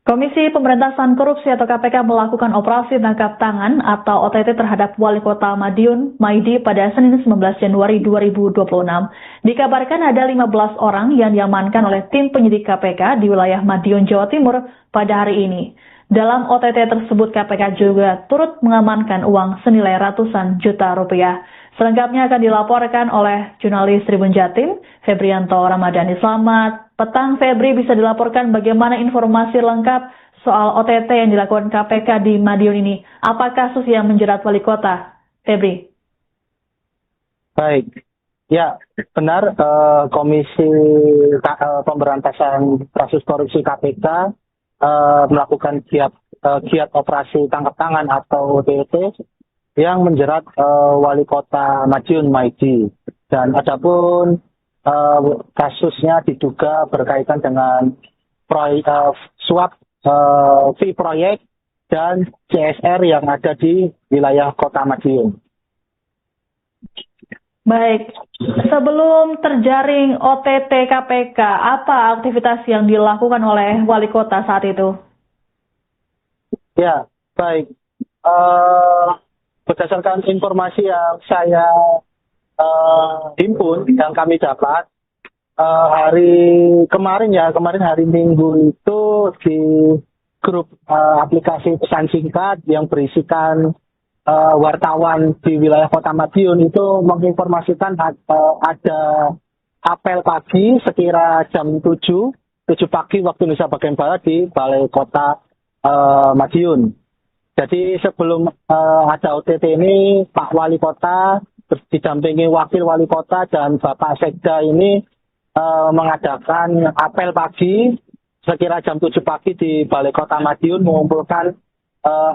Komisi Pemberantasan Korupsi atau KPK melakukan operasi tangkap tangan atau OTT terhadap Wali Kota Madiun, Maidi pada Senin 19 Januari 2026. Dikabarkan ada 15 orang yang diamankan oleh tim penyidik KPK di wilayah Madiun, Jawa Timur pada hari ini. Dalam OTT tersebut KPK juga turut mengamankan uang senilai ratusan juta rupiah. Selengkapnya akan dilaporkan oleh jurnalis Tribun Jatim, Febrianto Ramadhani. Selamat petang Febri, bisa dilaporkan bagaimana informasi lengkap soal OTT yang dilakukan KPK di Madiun ini? Apa kasus yang menjerat wali kota? Febri. Baik, ya benar Komisi Pemberantasan Kasus Korupsi KPK melakukan giat operasi tangkap tangan atau OTT yang menjerat Wali Kota Madiun Maidi. Dan adapun kasusnya diduga berkaitan dengan suap fee proyek dan CSR yang ada di wilayah Kota Madiun. Baik, sebelum terjaring OTT KPK, apa aktivitas yang dilakukan oleh wali kota saat itu? Ya, baik. Berdasarkan informasi yang saya himpun, yang kami dapat, kemarin hari Minggu itu di grup aplikasi pesan singkat yang berisikan wartawan di wilayah Kota Madiun itu menginformasikan ada apel pagi sekira jam 7 pagi waktu Indonesia bagian Barat di Balai Kota Madiun. Jadi sebelum ada OTT ini, Pak Wali Kota didampingi Wakil Wali Kota dan Bapak Sekda ini mengadakan apel pagi sekira jam 7 pagi di Balai Kota Madiun mengumpulkan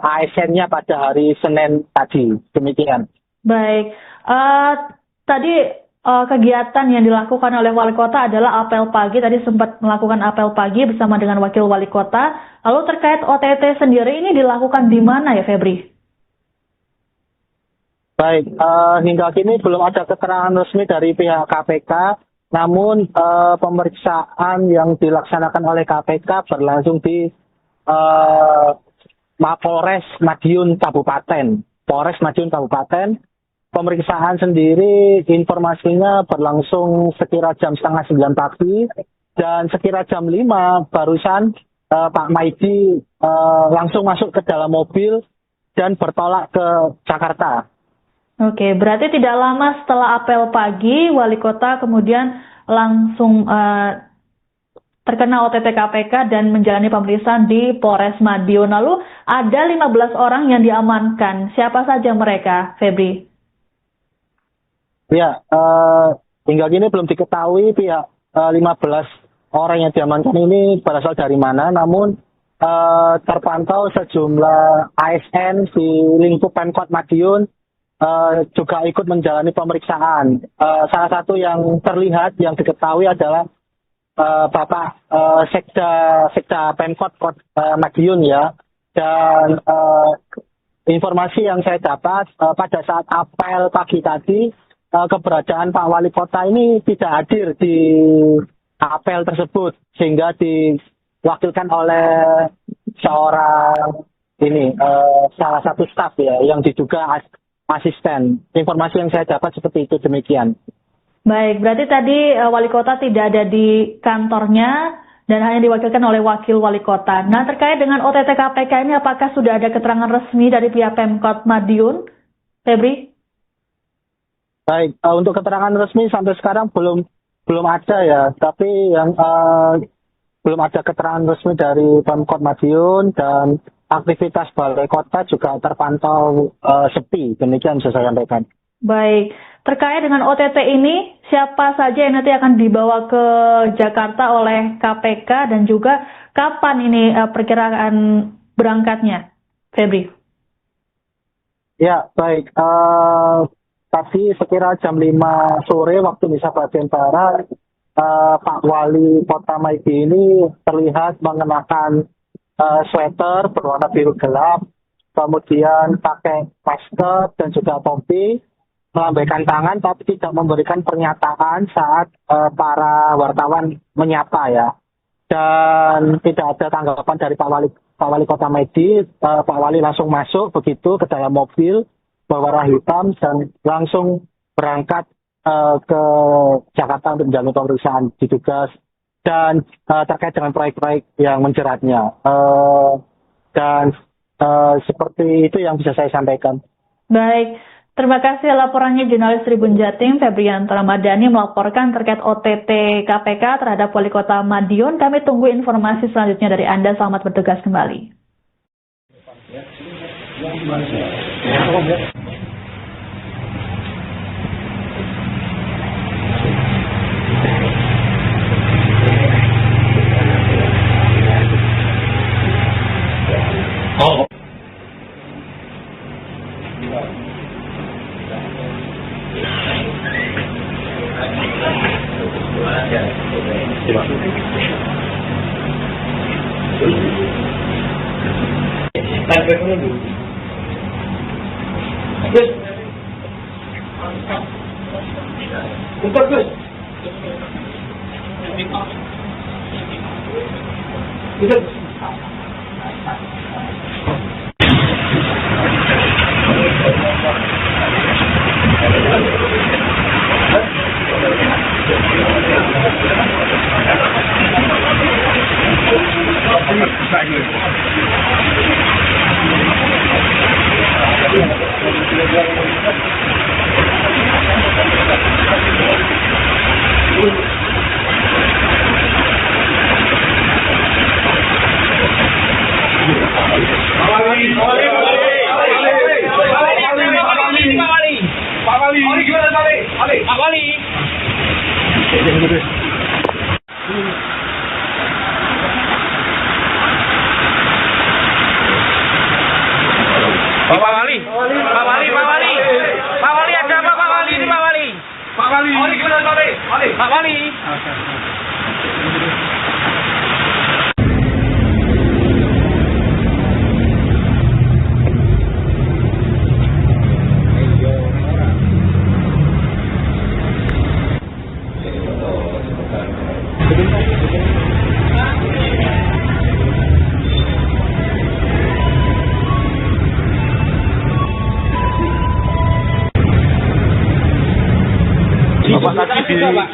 ASN-nya pada hari Senin tadi. Demikian. Baik. Tadi kegiatan yang dilakukan oleh wali kota adalah apel pagi. Tadi sempat melakukan apel pagi bersama dengan wakil wali kota. Lalu terkait OTT sendiri ini dilakukan di mana ya, Febri? Baik, hingga kini belum ada keterangan resmi dari pihak KPK. Namun pemeriksaan yang dilaksanakan oleh KPK berlangsung di Polres Madiun Kabupaten. Pemeriksaan sendiri informasinya berlangsung sekira jam setengah 9 pagi dan sekira jam 5 barusan Pak Maidi langsung masuk ke dalam mobil dan bertolak ke Jakarta. Oke, berarti tidak lama setelah apel pagi, wali kota kemudian langsung terkena OTT KPK dan menjalani pemeriksaan di Polres Madiun. Lalu ada 15 orang yang diamankan. Siapa saja mereka, Febri? Ya, hingga kini belum diketahui pihak 15 orang yang diamankan ini berasal dari mana. Namun terpantau sejumlah ASN di lingkup Pemkot Madiun juga ikut menjalani pemeriksaan. Salah satu yang terlihat, yang diketahui adalah Bapak Sekda Pemkot Madiun ya. Dan informasi yang saya dapat pada saat apel pagi tadi, keberadaan Pak Wali Kota ini tidak hadir di apel tersebut, sehingga diwakilkan oleh seorang salah satu staf ya, yang diduga asisten. Informasi yang saya dapat seperti itu, demikian. Baik, berarti tadi wali kota tidak ada di kantornya dan hanya diwakilkan oleh wakil wali kota. Nah, terkait dengan OTT KPK ini, apakah sudah ada keterangan resmi dari pihak Pemkot Madiun, Febri? Baik, untuk keterangan resmi sampai sekarang belum ada ya, tapi yang belum ada keterangan resmi dari Pemkot Madiun dan aktivitas balai kota juga terpantau sepi. Demikian bisa saya sampaikan. Baik, terkait dengan OTT ini, siapa saja yang nanti akan dibawa ke Jakarta oleh KPK dan juga kapan ini perkiraan berangkatnya, Febri? Ya, baik. Tadi sekira jam 5 sore waktu Indonesia bagian Barat, Pak Wali Kota Maidi ini terlihat mengenakan sweater berwarna biru gelap, kemudian pakai masker dan juga topi, melambaikan tangan tapi tidak memberikan pernyataan saat para wartawan menyapa ya. dan tidak ada tanggapan dari Pak Wali Kota Maidi. Pak Wali langsung masuk begitu ke dalam mobil berwarna hitam dan langsung berangkat ke Jakarta untuk menjalani pemeriksaan diduga dan terkait dengan proyek-proyek yang menjeratnya. Dan seperti itu yang bisa saya sampaikan. Baik, terima kasih laporannya jurnalis Tribun Jatim Febrianto Ramadhani melaporkan terkait OTT KPK terhadap Wali Kota Madiun. Kami tunggu informasi selanjutnya dari Anda. Selamat bertugas kembali. Oh.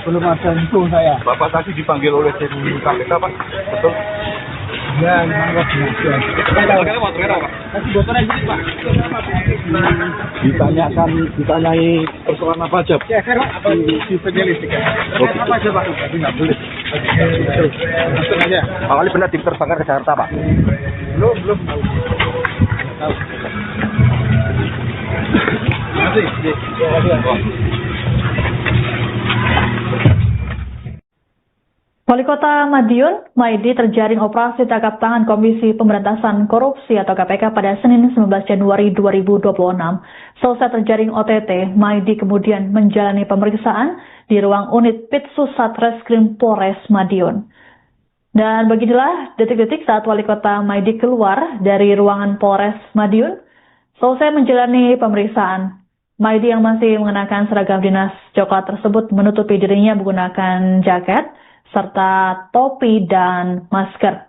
Belum ada itu saya. Bapak tadi dipanggil oleh tim KPK, Pak? Betul? Ya, memang ditanyai persoalan apa aja? Di penyelidikan. Apa aja Pak? Tapi nggak boleh. Langsung aja. Pak Wali benar diterbangkan ke Jakarta, Pak? Belum. Tahu. Masih. Wali Kota Madiun, Maidi terjaring operasi tangkap tangan Komisi Pemberantasan Korupsi atau KPK pada Senin 19 Januari 2026. Selesai terjaring OTT, Maidi kemudian menjalani pemeriksaan di ruang unit Pitsus Satreskrim Polres Madiun. Dan beginilah detik-detik saat Wali Kota Maidi keluar dari ruangan Polres Madiun, selesai menjalani pemeriksaan. Maidi yang masih mengenakan seragam dinas coklat tersebut menutupi dirinya menggunakan jaket, serta topi dan masker.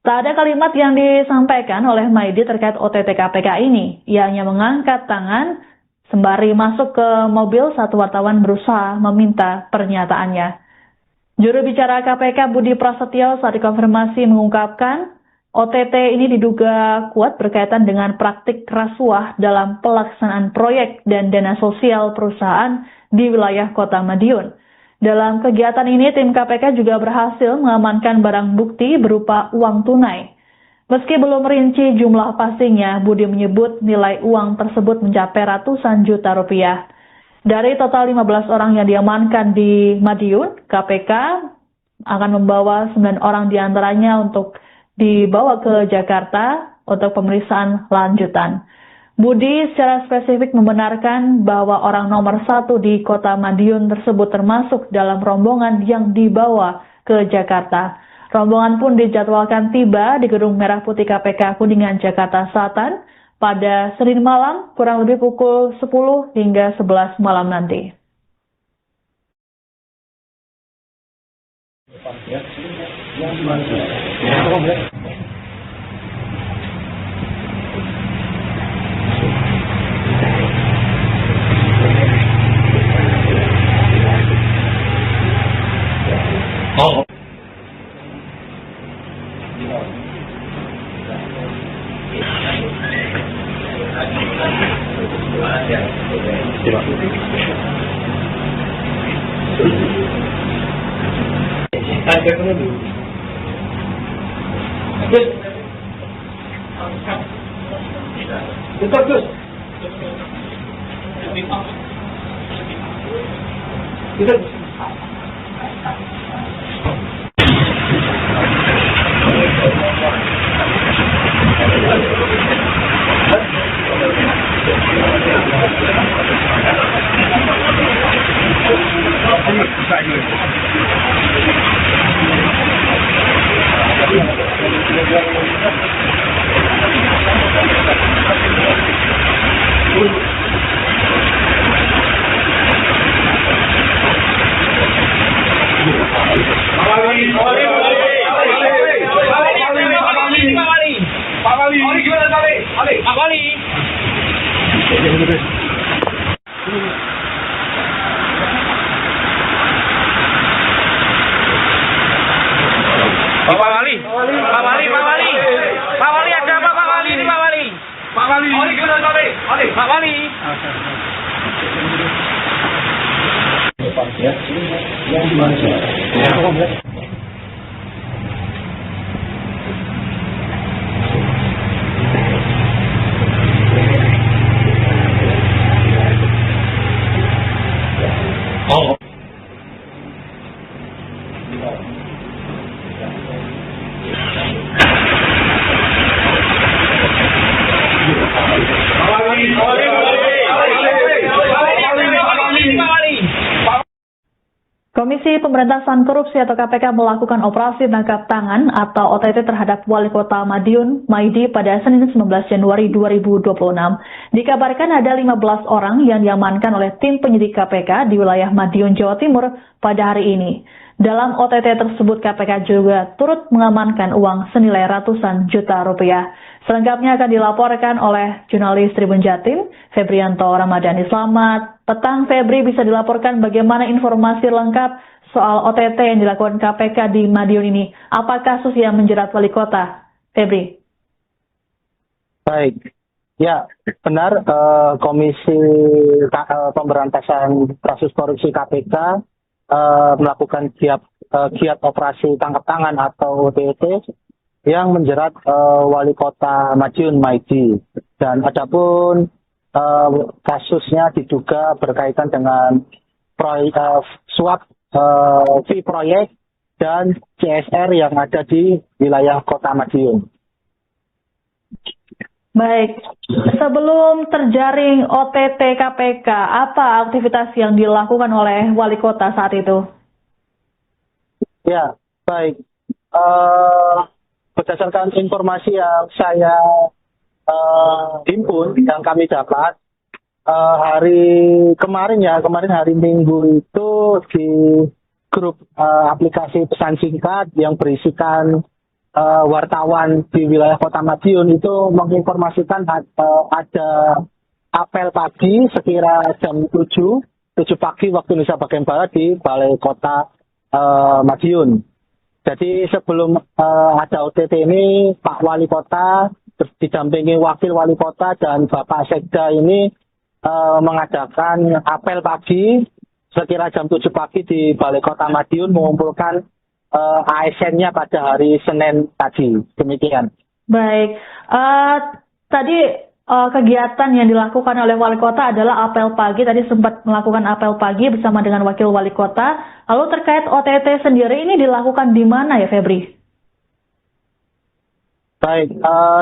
Tak ada kalimat yang disampaikan oleh Maidi terkait OTT KPK ini. Ia hanya mengangkat tangan sembari masuk ke mobil saat wartawan berusaha meminta pernyataannya. Juru bicara KPK Budi Prasetyo saat dikonfirmasi mengungkapkan OTT ini diduga kuat berkaitan dengan praktik rasuah dalam pelaksanaan proyek dan dana sosial perusahaan di wilayah Kota Madiun. Dalam kegiatan ini, tim KPK juga berhasil mengamankan barang bukti berupa uang tunai. Meski belum merinci jumlah pastinya, Budi menyebut nilai uang tersebut mencapai ratusan juta rupiah. Dari total 15 orang yang diamankan di Madiun, KPK akan membawa 9 orang diantaranya untuk dibawa ke Jakarta untuk pemeriksaan lanjutan. Budi secara spesifik membenarkan bahwa orang nomor 1 di Kota Madiun tersebut termasuk dalam rombongan yang dibawa ke Jakarta. Rombongan pun dijadwalkan tiba di Gedung Merah Putih KPK Kuningan, Jakarta Selatan pada Senin malam kurang lebih pukul 10 hingga 11 malam nanti. Komisi Pemberantasan Korupsi atau KPK melakukan operasi tangkap tangan atau OTT terhadap Wali Kota Madiun, Maidi pada Senin 19 Januari 2026. Dikabarkan ada 15 orang yang diamankan oleh tim penyidik KPK di wilayah Madiun, Jawa Timur pada hari ini. Dalam OTT tersebut KPK juga turut mengamankan uang senilai ratusan juta rupiah. Selengkapnya akan dilaporkan oleh jurnalis Tribun Jatim, Febrianto Ramadhani. Selamat petang Febri, bisa dilaporkan bagaimana informasi lengkap soal OTT yang dilakukan KPK di Madiun ini? Apa kasus yang menjerat wali kota? Febri. Baik, ya benar, Komisi Pemberantasan Kasus Korupsi KPK melakukan giat operasi tangkap tangan atau OTT yang menjerat Wali Kota Madiun, Maidi. Dan adapun kasusnya diduga berkaitan dengan suap fee proyek dan CSR yang ada di wilayah Kota Madiun. Baik, sebelum terjaring OTT KPK, apa aktivitas yang dilakukan oleh wali kota saat itu? Ya, baik. Berdasarkan informasi yang saya himpun, yang kami dapat, kemarin hari Minggu itu di grup aplikasi pesan singkat yang berisikan wartawan di wilayah Kota Madiun itu menginformasikan ada apel pagi sekira jam 7 pagi waktu Indonesia bagian Barat di Balai Kota Madiun. Jadi sebelum ada OTT ini, Pak Wali Kota didampingi Wakil Wali Kota dan Bapak Sekda ini mengadakan apel pagi sekira jam 7 pagi di Balai Kota Madiun mengumpulkan ASN-nya pada hari Senin tadi. Demikian. Baik. Tadi kegiatan yang dilakukan oleh wali kota adalah apel pagi. Tadi sempat melakukan apel pagi bersama dengan wakil wali kota. Lalu terkait OTT sendiri ini dilakukan di mana ya, Febri? Baik,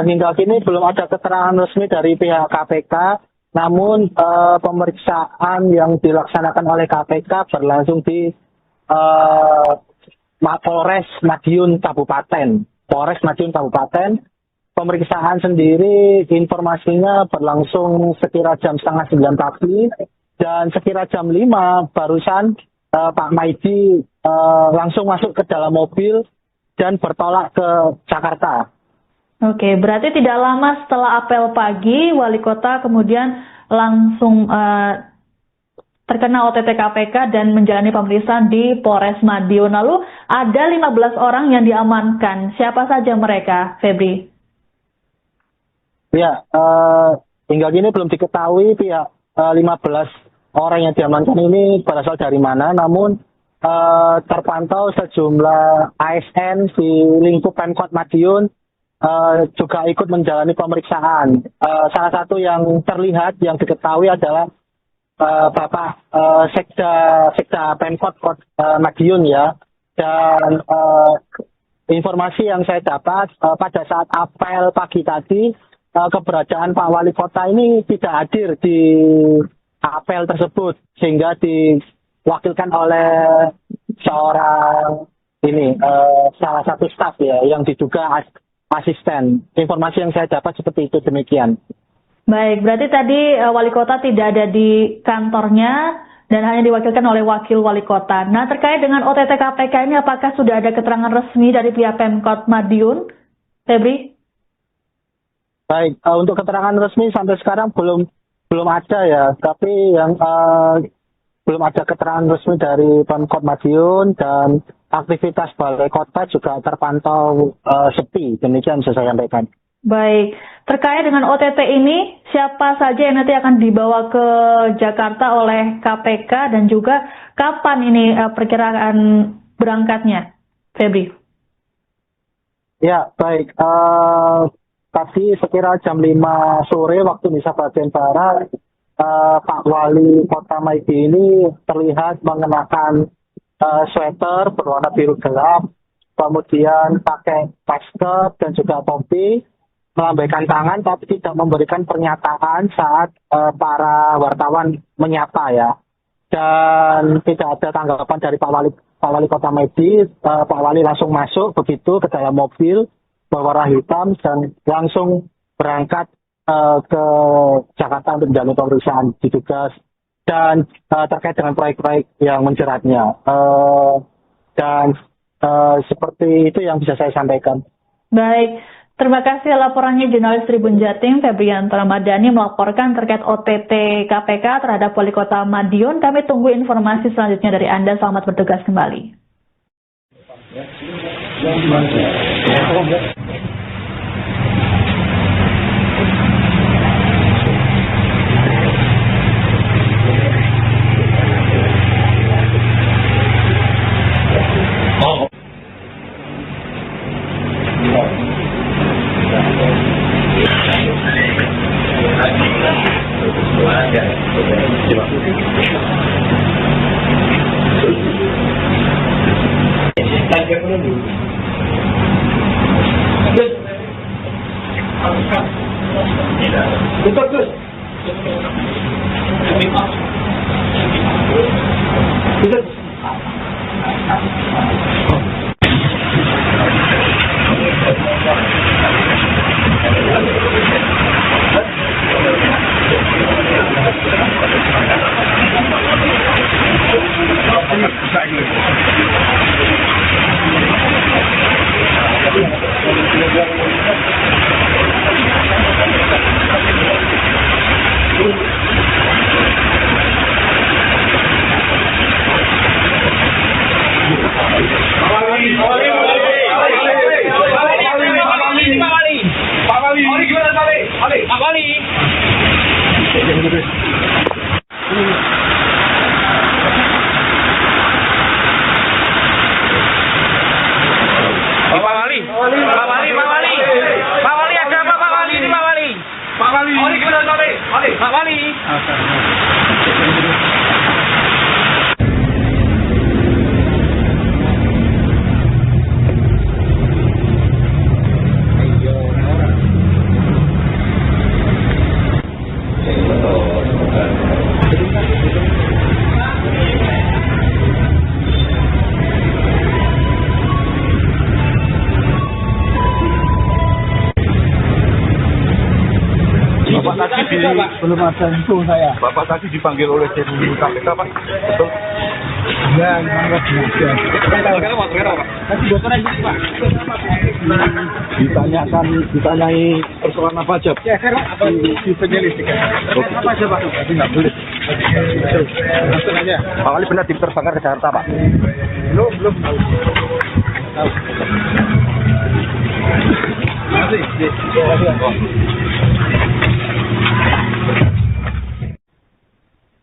hingga kini belum ada keterangan resmi dari pihak KPK. Namun pemeriksaan yang dilaksanakan oleh KPK berlangsung di Polres Madiun Kabupaten. Pemeriksaan sendiri informasinya berlangsung sekira jam 8:30 pagi dan sekira jam 5 barusan Pak Maidi langsung masuk ke dalam mobil dan bertolak ke Jakarta. Oke, berarti tidak lama setelah apel pagi, Wali Kota kemudian langsung terkena OTT KPK dan menjalani pemeriksaan di Polres Madiun. Lalu ada 15 orang yang diamankan. Siapa saja mereka, Febri? Ya, hingga kini belum diketahui pihak 15 orang yang diamankan ini berasal dari mana. Namun terpantau sejumlah ASN di lingkup Pemkot Madiun juga ikut menjalani pemeriksaan. Salah satu yang terlihat, yang diketahui adalah Bapak Sekda Pemkot Madiun ya. Dan informasi yang saya dapat pada saat apel pagi tadi, keberadaan Pak Wali Kota ini tidak hadir di apel tersebut, sehingga diwakilkan oleh seorang salah satu staf ya, yang diduga asisten. Informasi yang saya dapat seperti itu, demikian. Baik, berarti tadi Wali Kota tidak ada di kantornya dan hanya diwakilkan oleh Wakil Wali Kota. Nah, terkait dengan OTT KPK ini, apakah sudah ada keterangan resmi dari pihak Pemkot Madiun, Febri? Baik, untuk keterangan resmi sampai sekarang belum ada ya, tapi yang belum ada keterangan resmi dari Pemkot Madiun, dan aktivitas Balai Kota juga terpantau sepi. Demikian bisa saya sampaikan. Baik, terkait dengan OTT ini, siapa saja yang nanti akan dibawa ke Jakarta oleh KPK dan juga kapan ini perkiraan berangkatnya, Febri? Ya, baik. Tadi sekira jam 5 sore waktu Indonesia bagian Barat, Pak Wali Kota Maidi ini terlihat mengenakan sweater berwarna biru gelap, kemudian pakai masker dan juga topi, melambaikan tangan tapi tidak memberikan pernyataan saat para wartawan menyapa ya. Dan tidak ada tanggapan dari Pak Wali Kota Maidi. Pak Wali langsung masuk begitu ke dalam mobil berwarna hitam dan langsung berangkat ke Jakarta untuk menjalani pemeriksaan diduga dan terkait dengan proyek-proyek yang menjeratnya. Dan seperti itu yang bisa saya sampaikan. Baik. Terima kasih laporannya jurnalis Tribun Jatim Febrianto Ramadhani melaporkan terkait OTT KPK terhadap Wali Kota Madiun. Kami tunggu informasi selanjutnya dari Anda. Selamat bertugas kembali. Belum ada info saya. Bapak tadi dipanggil oleh tim KPK, Pak. Betul? Ya, ditanyai persoalan apa aja? Di penyidik. Apa aja Pak? Tapi nggak boleh. Langsung aja. Pak Wali benar diterbangkan ke Jakarta Pak? Belum tahu.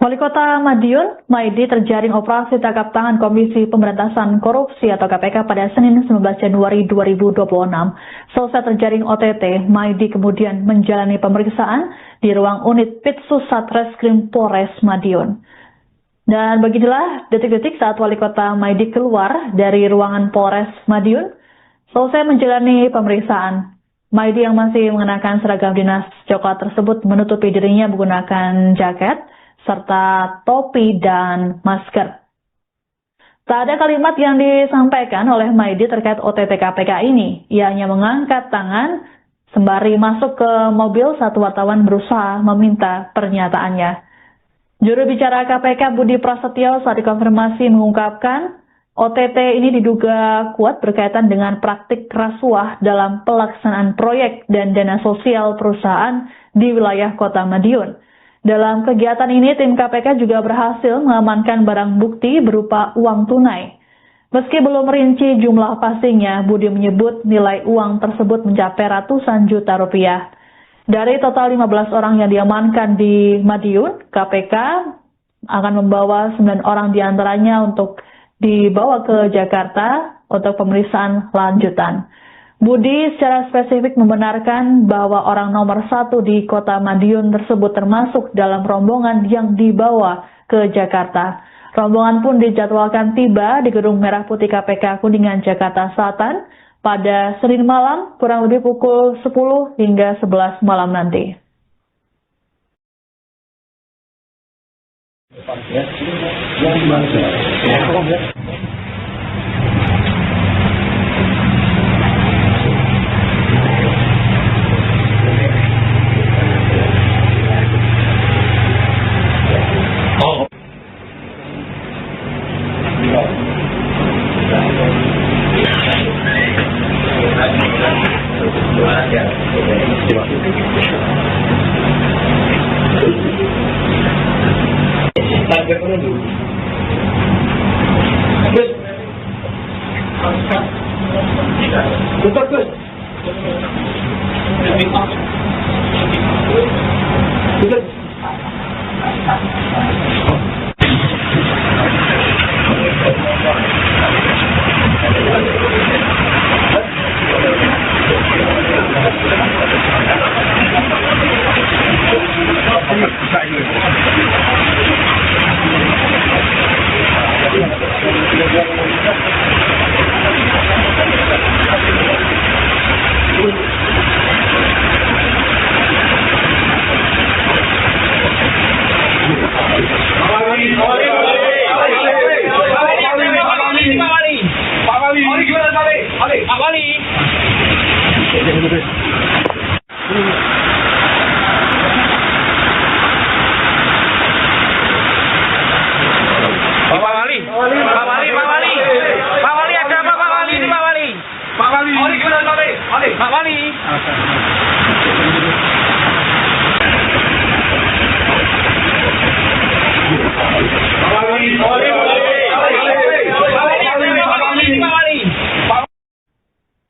Wali Kota Madiun, Maidi terjaring operasi tangkap tangan Komisi Pemberantasan Korupsi atau KPK pada Senin 19 Januari 2026. Selesai terjaring OTT, Maidi kemudian menjalani pemeriksaan di ruang unit Pitsus Satreskrim Polres Madiun. Dan beginilah detik-detik saat Wali Kota Maidi keluar dari ruangan Polres Madiun, selesai menjalani pemeriksaan. Maidi yang masih mengenakan seragam dinas coklat tersebut menutupi dirinya menggunakan jaket, serta topi dan masker. Tak ada kalimat yang disampaikan oleh Maidi terkait OTT KPK ini. Ia hanya mengangkat tangan sembari masuk ke mobil saat wartawan berusaha meminta pernyataannya. Juru bicara KPK Budi Prasetyo saat dikonfirmasi mengungkapkan OTT ini diduga kuat berkaitan dengan praktik rasuah dalam pelaksanaan proyek dan dana sosial perusahaan di wilayah Kota Madiun. Dalam kegiatan ini, tim KPK juga berhasil mengamankan barang bukti berupa uang tunai. Meski belum merinci jumlah pastinya, Budi menyebut nilai uang tersebut mencapai ratusan juta rupiah. Dari total 15 orang yang diamankan di Madiun, KPK akan membawa 9 orang diantaranya untuk dibawa ke Jakarta untuk pemeriksaan lanjutan. Budi secara spesifik membenarkan bahwa orang nomor 1 di Kota Madiun tersebut termasuk dalam rombongan yang dibawa ke Jakarta. Rombongan pun dijadwalkan tiba di Gedung Merah Putih KPK Kuningan, Jakarta Selatan pada Senin malam kurang lebih pukul 10 hingga 11 malam nanti.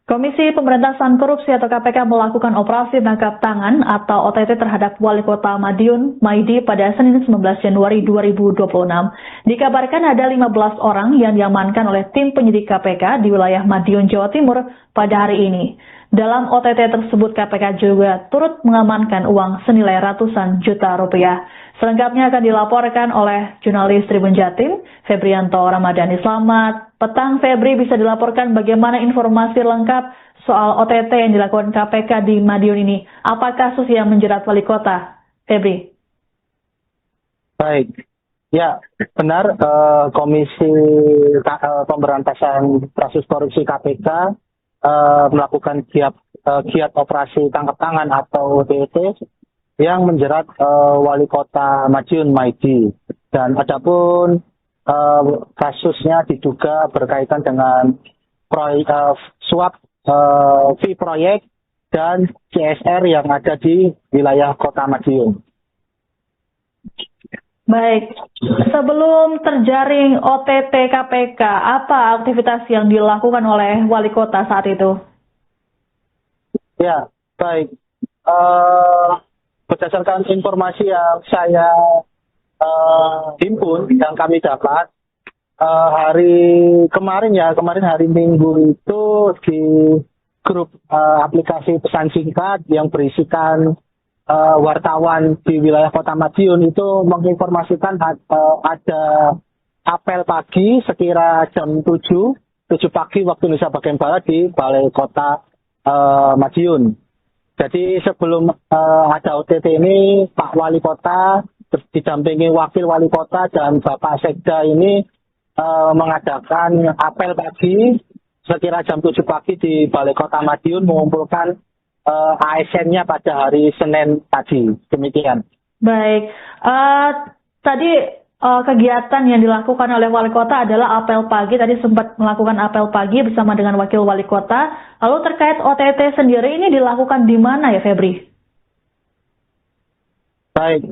Komisi Pemberantasan Korupsi atau KPK melakukan operasi tangkap tangan atau OTT terhadap Wali Kota Madiun, Maidi pada Senin 19 Januari 2026. Dikabarkan ada 15 orang yang diamankan oleh tim penyidik KPK di wilayah Madiun, Jawa Timur pada hari ini. Dalam OTT tersebut KPK juga turut mengamankan uang senilai ratusan juta rupiah. Selengkapnya akan dilaporkan oleh jurnalis Tribun Jatim, Febrianto Ramadhani. Selamat petang Febri, bisa dilaporkan bagaimana informasi lengkap soal OTT yang dilakukan KPK di Madiun ini? Apa kasus yang menjerat wali kota? Febri. Baik, ya benar, Komisi Pemberantasan Kasus Korupsi KPK melakukan giat operasi tangkap tangan atau OTT yang menjerat Wali Kota Madiun, Maidi. Dan adapun kasusnya diduga berkaitan dengan suap fee proyek dan CSR yang ada di wilayah Kota Madiun. Baik, sebelum terjaring OTT KPK, apa aktivitas yang dilakukan oleh wali kota saat itu? Ya, baik. Berdasarkan informasi yang saya himpun, yang kami dapat, kemarin hari Minggu itu di grup aplikasi pesan singkat yang berisikan wartawan di wilayah Kota Madiun itu menginformasikan ada apel pagi sekira jam 7 pagi waktu Indonesia bagian Barat di Balai Kota Madiun. Jadi sebelum ada OTT ini, Pak Wali Kota didampingi Wakil Wali Kota dan Bapak Sekda ini mengadakan apel pagi sekira jam 7 pagi di Balai Kota Madiun mengumpulkan ASN-nya pada hari Senin tadi. Demikian. Baik. Tadi kegiatan yang dilakukan oleh wali kota adalah apel pagi. Tadi sempat melakukan apel pagi bersama dengan wakil wali kota. Lalu terkait OTT sendiri ini dilakukan di mana ya, Febri? Baik,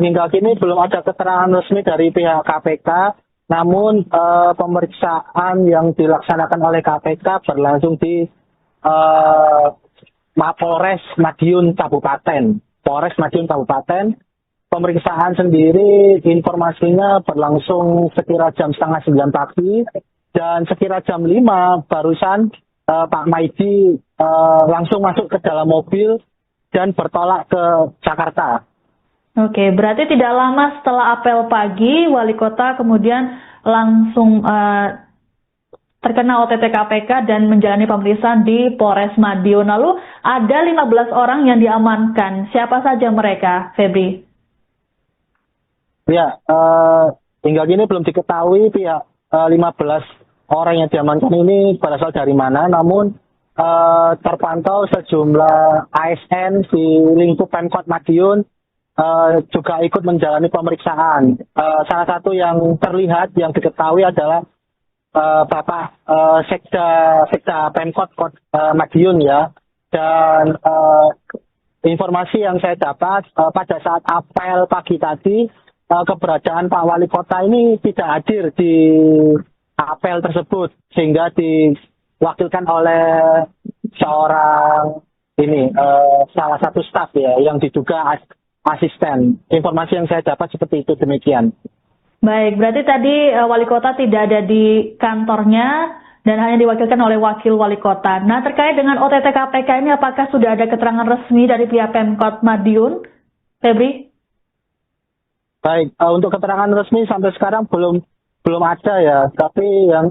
hingga kini belum ada keterangan resmi dari pihak KPK. Namun pemeriksaan yang dilaksanakan oleh KPK berlangsung di Polres Madiun Kabupaten. Pemeriksaan sendiri informasinya berlangsung sekira jam 8:30 pagi dan sekira jam 5 barusan Pak Maidi langsung masuk ke dalam mobil dan bertolak ke Jakarta. Oke, berarti tidak lama setelah apel pagi, wali kota kemudian langsung terkena OTT KPK dan menjalani pemeriksaan di Polres Madiun. Lalu ada 15 orang yang diamankan. Siapa saja mereka, Febri? Ya, hingga kini belum diketahui pihak 15 orang yang diamankan ini berasal dari mana. Namun terpantau sejumlah ASN di lingkup Pemkot Madiun juga ikut menjalani pemeriksaan. Salah satu yang terlihat, yang diketahui adalah Bapak Sekda Pemkot Madiun ya. Dan informasi yang saya dapat pada saat apel pagi tadi, keberadaan Pak Wali Kota ini tidak hadir di apel tersebut, sehingga diwakilkan oleh seorang salah satu staf ya yang diduga asisten. Informasi yang saya dapat seperti itu, demikian. Baik, berarti tadi wali kota tidak ada di kantornya dan hanya diwakilkan oleh wakil wali kota. Nah, terkait dengan OTT KPK ini, apakah sudah ada keterangan resmi dari pihak Pemkot Madiun, Febri? Baik, untuk keterangan resmi sampai sekarang belum ada ya. Tapi yang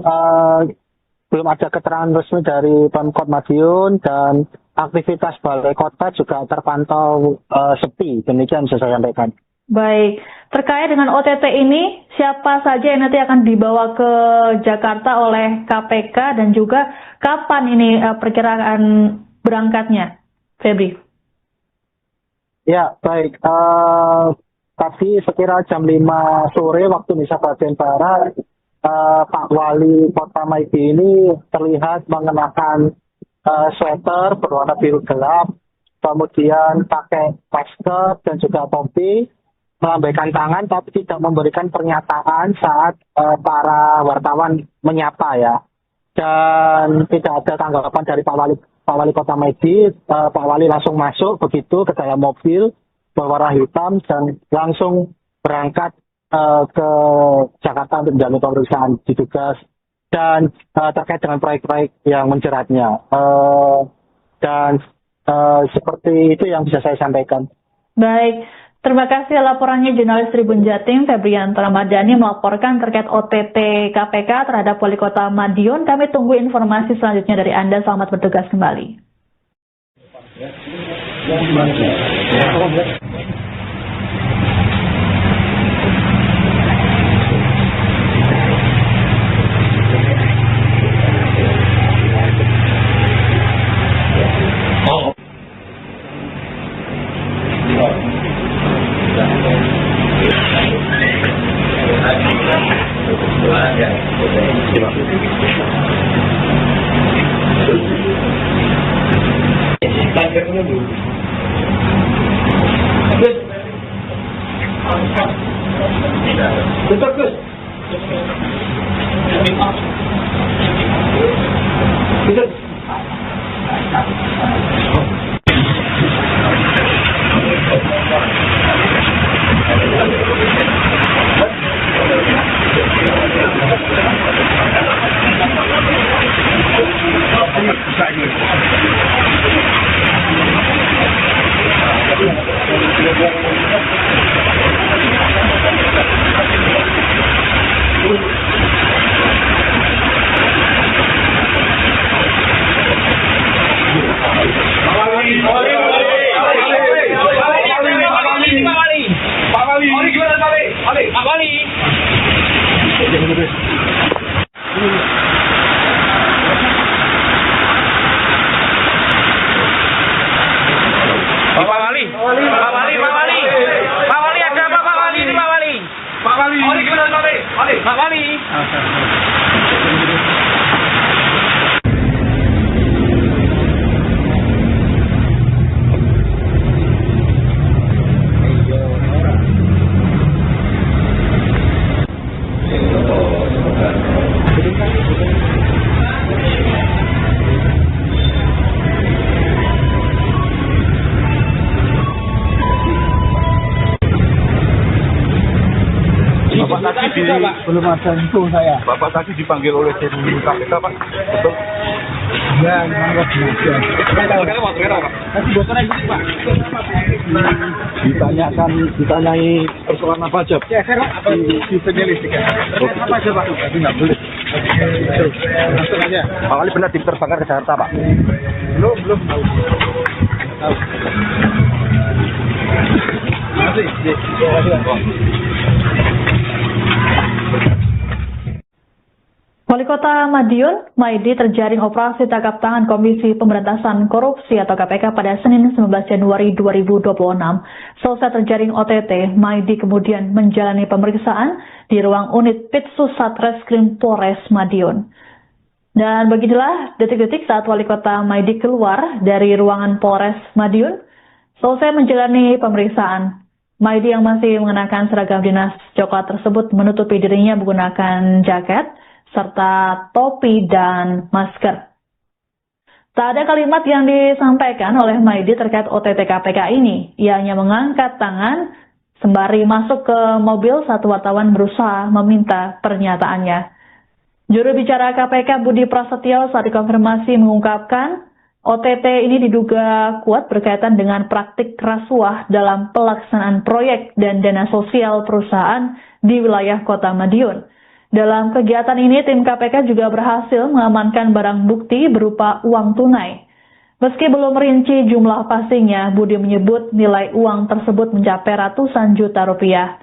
belum ada keterangan resmi dari Pemkot Madiun dan aktivitas Balai Kota juga terpantau sepi. Demikian bisa saya sampaikan. Baik, terkait dengan OTT ini, siapa saja yang nanti akan dibawa ke Jakarta oleh KPK dan juga kapan ini perkiraan berangkatnya, Febri? Ya, baik. Tadi sekira jam 5 sore waktu Indonesia bagian Barat, Pak Wali Kota Maidi ini terlihat mengenakan sweater berwarna biru gelap, kemudian pakai masker dan juga topi, melambaikan tangan tapi tidak memberikan pernyataan saat para wartawan menyapa ya. Dan tidak ada tanggapan dari Pak Wali Kota Maidi. Pak Wali langsung masuk begitu ke dalam mobil berwarna hitam dan langsung berangkat ke Jakarta untuk menjalani pemeriksaan diduga dan terkait dengan proyek-proyek yang menjeratnya. Dan seperti itu yang bisa saya sampaikan. Baik. Terima kasih laporannya jurnalis Tribun Jatim Febrian Ramadhani melaporkan terkait OTT KPK terhadap Wali Kota Madiun. Kami tunggu informasi selanjutnya dari Anda. Selamat bertugas kembali. Belum ada itu saya. Bapak tadi dipanggil oleh tim KPK, Pak. Betul? Ya, memang lagi aja. Ditanyai persoalan apa aja? Di penyelidik. Apa aja Pak? Tadi nggak boleh. Langsung aja. Pak Ali benar diterbangkan ke Jakarta, Pak? Belum tahu. Wali Kota Madiun, Maidi terjaring operasi tangkap tangan Komisi Pemberantasan Korupsi atau KPK pada Senin 19 Januari 2026. Selesai terjaring OTT, Maidi kemudian menjalani pemeriksaan di ruang unit Pitsus Satreskrim Polres Madiun. Dan beginilah detik-detik saat Wali Kota Maidi keluar dari ruangan Polres Madiun selesai menjalani pemeriksaan. Maidi yang masih mengenakan seragam dinas coklat tersebut menutupi dirinya menggunakan jaket serta topi dan masker. Tak ada kalimat yang disampaikan oleh Maidi terkait OTT KPK ini. Ia hanya mengangkat tangan sembari masuk ke mobil saat wartawan berusaha meminta pernyataannya. Juru bicara KPK Budi Prasetyo saat dikonfirmasi mengungkapkan OTT ini diduga kuat berkaitan dengan praktik rasuah dalam pelaksanaan proyek dan dana sosial perusahaan di wilayah Kota Madiun. Dalam kegiatan ini, tim KPK juga berhasil mengamankan barang bukti berupa uang tunai. Meski belum merinci jumlah pastinya, Budi menyebut nilai uang tersebut mencapai ratusan juta rupiah.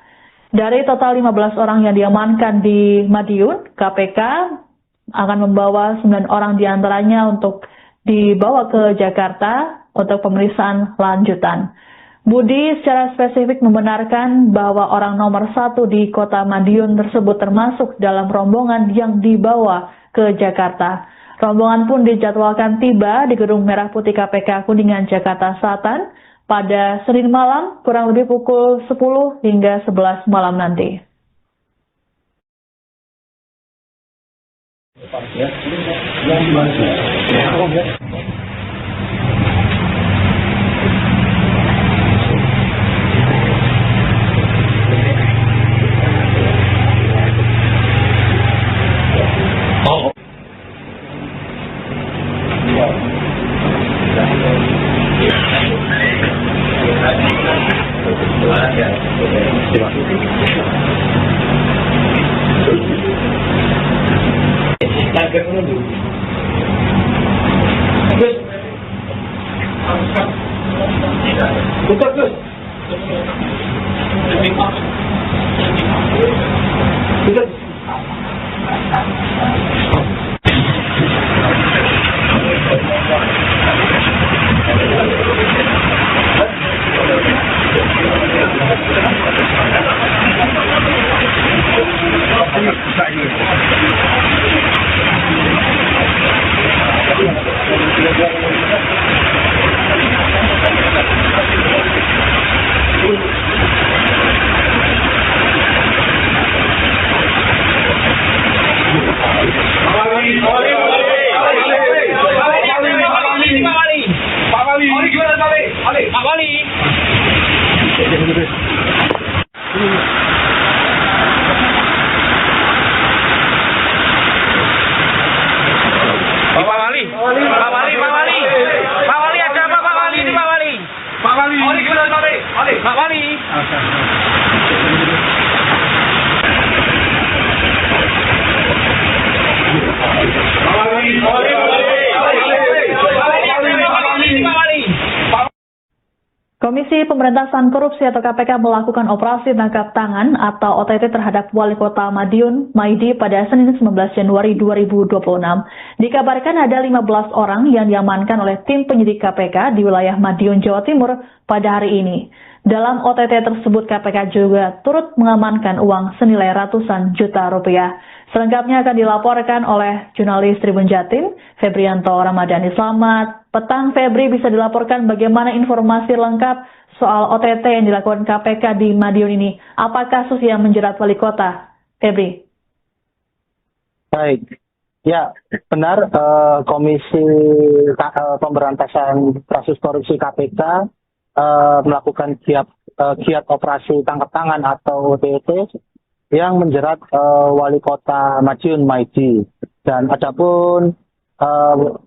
Dari total 15 orang yang diamankan di Madiun, KPK akan membawa 9 orang diantaranya untuk dibawa ke Jakarta untuk pemeriksaan lanjutan. Budi secara spesifik membenarkan bahwa orang nomor 1 di Kota Madiun tersebut termasuk dalam rombongan yang dibawa ke Jakarta. Rombongan pun dijadwalkan tiba di Gedung Merah Putih KPK Kuningan, Jakarta Selatan pada Senin malam kurang lebih pukul 10 hingga 11 malam nanti. Komisi Pemberantasan Korupsi atau KPK melakukan operasi tangkap tangan atau OTT terhadap Wali Kota Madiun, Maidi, pada Senin 19 Januari 2026. Dikabarkan ada 15 orang yang diamankan oleh tim penyidik KPK di wilayah Madiun, Jawa Timur pada hari ini. Dalam OTT tersebut, KPK juga turut mengamankan uang senilai ratusan juta rupiah. Selengkapnya akan dilaporkan oleh jurnalis Tribun Jatim, Febrianto Ramadhani. Selamat petang, Febri. Bisa dilaporkan bagaimana informasi lengkap soal OTT yang dilakukan KPK di Madiun ini? Apa kasus yang menjerat wali kota, Febri? Baik, ya benar. Komisi Pemberantasan Kasus Korupsi KPK melakukan giat operasi tangkap tangan atau OTT yang menjerat Wali Kota Madiun, Maidi. Dan adapun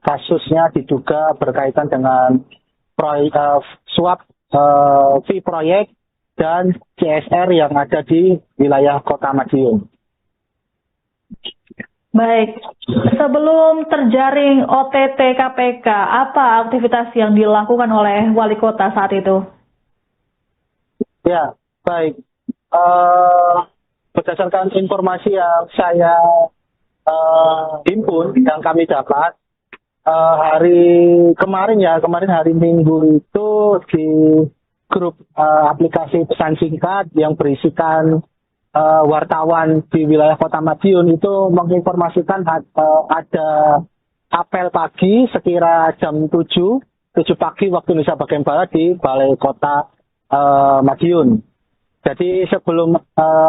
kasusnya diduga berkaitan dengan suap fee proyek dan CSR yang ada di wilayah Kota Madiun. Baik, sebelum terjaring OTT KPK, apa aktivitas yang dilakukan oleh Wali Kota saat itu? Ya, baik. Berdasarkan informasi yang saya himpun, yang kami dapat, kemarin hari Minggu itu di grup aplikasi pesan singkat yang berisikan wartawan di wilayah Kota Madiun itu menginformasikan ada apel pagi sekira jam 7 pagi waktu Indonesia bagian Barat di Balai Kota Madiun. Jadi sebelum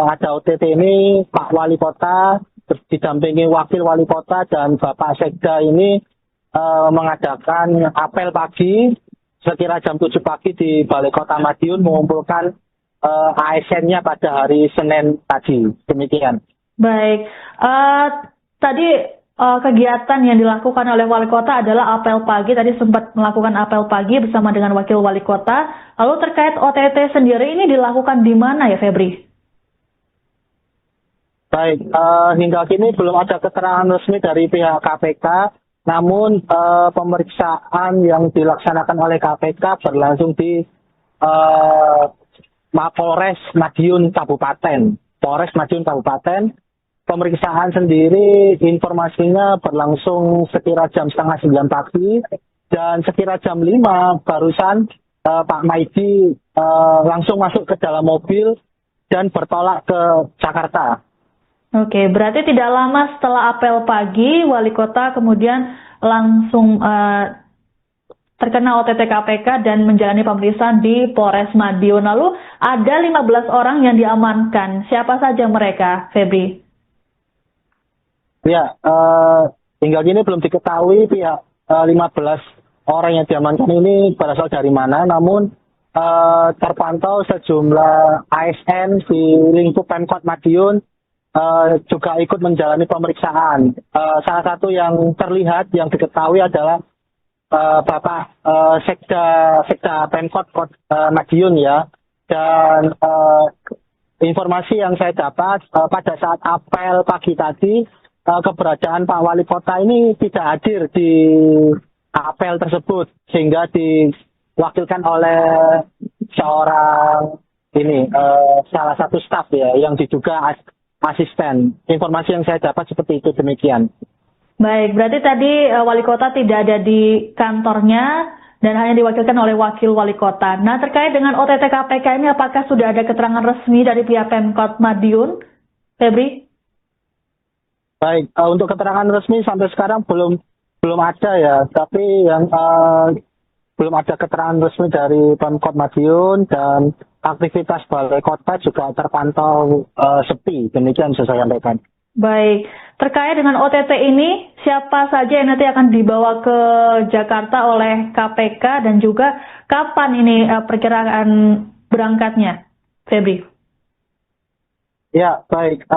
ada OTT ini, Pak Wali Kota didampingi Wakil Wali Kota dan Bapak Sekda ini mengadakan apel pagi sekira jam 7 pagi di Balai Kota Madiun mengumpulkan ASN-nya pada hari Senin tadi. Demikian. Baik, tadi kegiatan yang dilakukan oleh Wali Kota adalah apel pagi. Tadi sempat melakukan apel pagi bersama dengan Wakil Wali Kota. Lalu terkait OTT sendiri ini dilakukan di mana ya, Febri? Baik, hingga kini belum ada keterangan resmi dari pihak KPK. Namun pemeriksaan yang dilaksanakan oleh KPK berlangsung di Polres Madiun Kabupaten. Pemeriksaan sendiri informasinya berlangsung sekira jam setengah 9 pagi dan sekira jam 5 barusan Pak Maidi langsung masuk ke dalam mobil dan bertolak ke Jakarta. Oke, berarti tidak lama setelah apel pagi, Wali Kota kemudian langsung terkena OTT KPK dan menjalani pemeriksaan di Polres Madiun. Lalu ada 15 orang yang diamankan. Siapa saja mereka, Febri? Ya, hingga kini belum diketahui pihak 15 orang yang diamankan ini berasal dari mana. Namun terpantau sejumlah ASN di lingkup Pemkot Madiun juga ikut menjalani pemeriksaan. Salah satu yang terlihat, yang diketahui adalah Bapak Sekda Pemkot Madiun ya. Dan informasi yang saya dapat pada saat apel pagi tadi, keberadaan Pak Wali Kota ini tidak hadir di apel tersebut, sehingga diwakilkan oleh seorang salah satu staf ya yang diduga asisten. Informasi yang saya dapat seperti itu, demikian. Baik, berarti tadi Wali Kota tidak ada di kantornya dan hanya diwakilkan oleh Wakil Wali Kota. Nah, terkait dengan OTT KPK ini, apakah sudah ada keterangan resmi dari pihak Pemkot Madiun, Febri? Baik, untuk keterangan resmi sampai sekarang belum ada ya, tapi yang belum ada keterangan resmi dari Pemkot Madiun dan aktivitas Balai Kota juga terpantau sepi. Demikian bisa saya sampaikan. Baik, terkait dengan OTT ini, siapa saja yang nanti akan dibawa ke Jakarta oleh KPK dan juga kapan ini perkiraan berangkatnya, Febri? Ya, baik.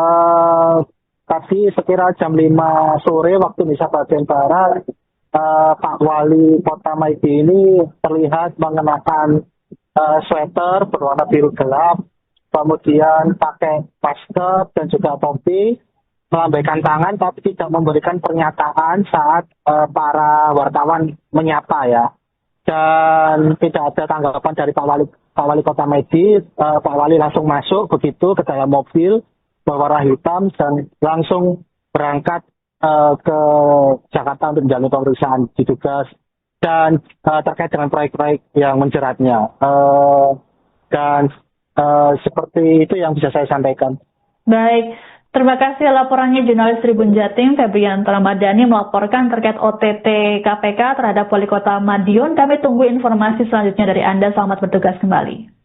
Tadi sekira jam 5 sore waktu Indonesia bagian Barat, Pak Wali Kota Maidi ini terlihat mengenakan sweater berwarna biru gelap, kemudian pakai masker dan juga topi, melambaikan tangan tapi tidak memberikan pernyataan saat para wartawan menyapa ya. dan tidak ada tanggapan dari Pak Wali Kota Maidi. Pak Wali langsung masuk begitu ke dalam mobil berwarna hitam dan langsung berangkat ke Jakarta untuk menjalani pemeriksaan diduga dan terkait dengan proyek-proyek yang menjeratnya. Dan seperti itu yang bisa saya sampaikan. Baik, terima kasih laporannya jurnalis Tribun Jatim Febrianto Ramadhani melaporkan terkait OTT KPK terhadap Wali Kota Madiun. Kami tunggu informasi selanjutnya dari Anda. Selamat bertugas kembali.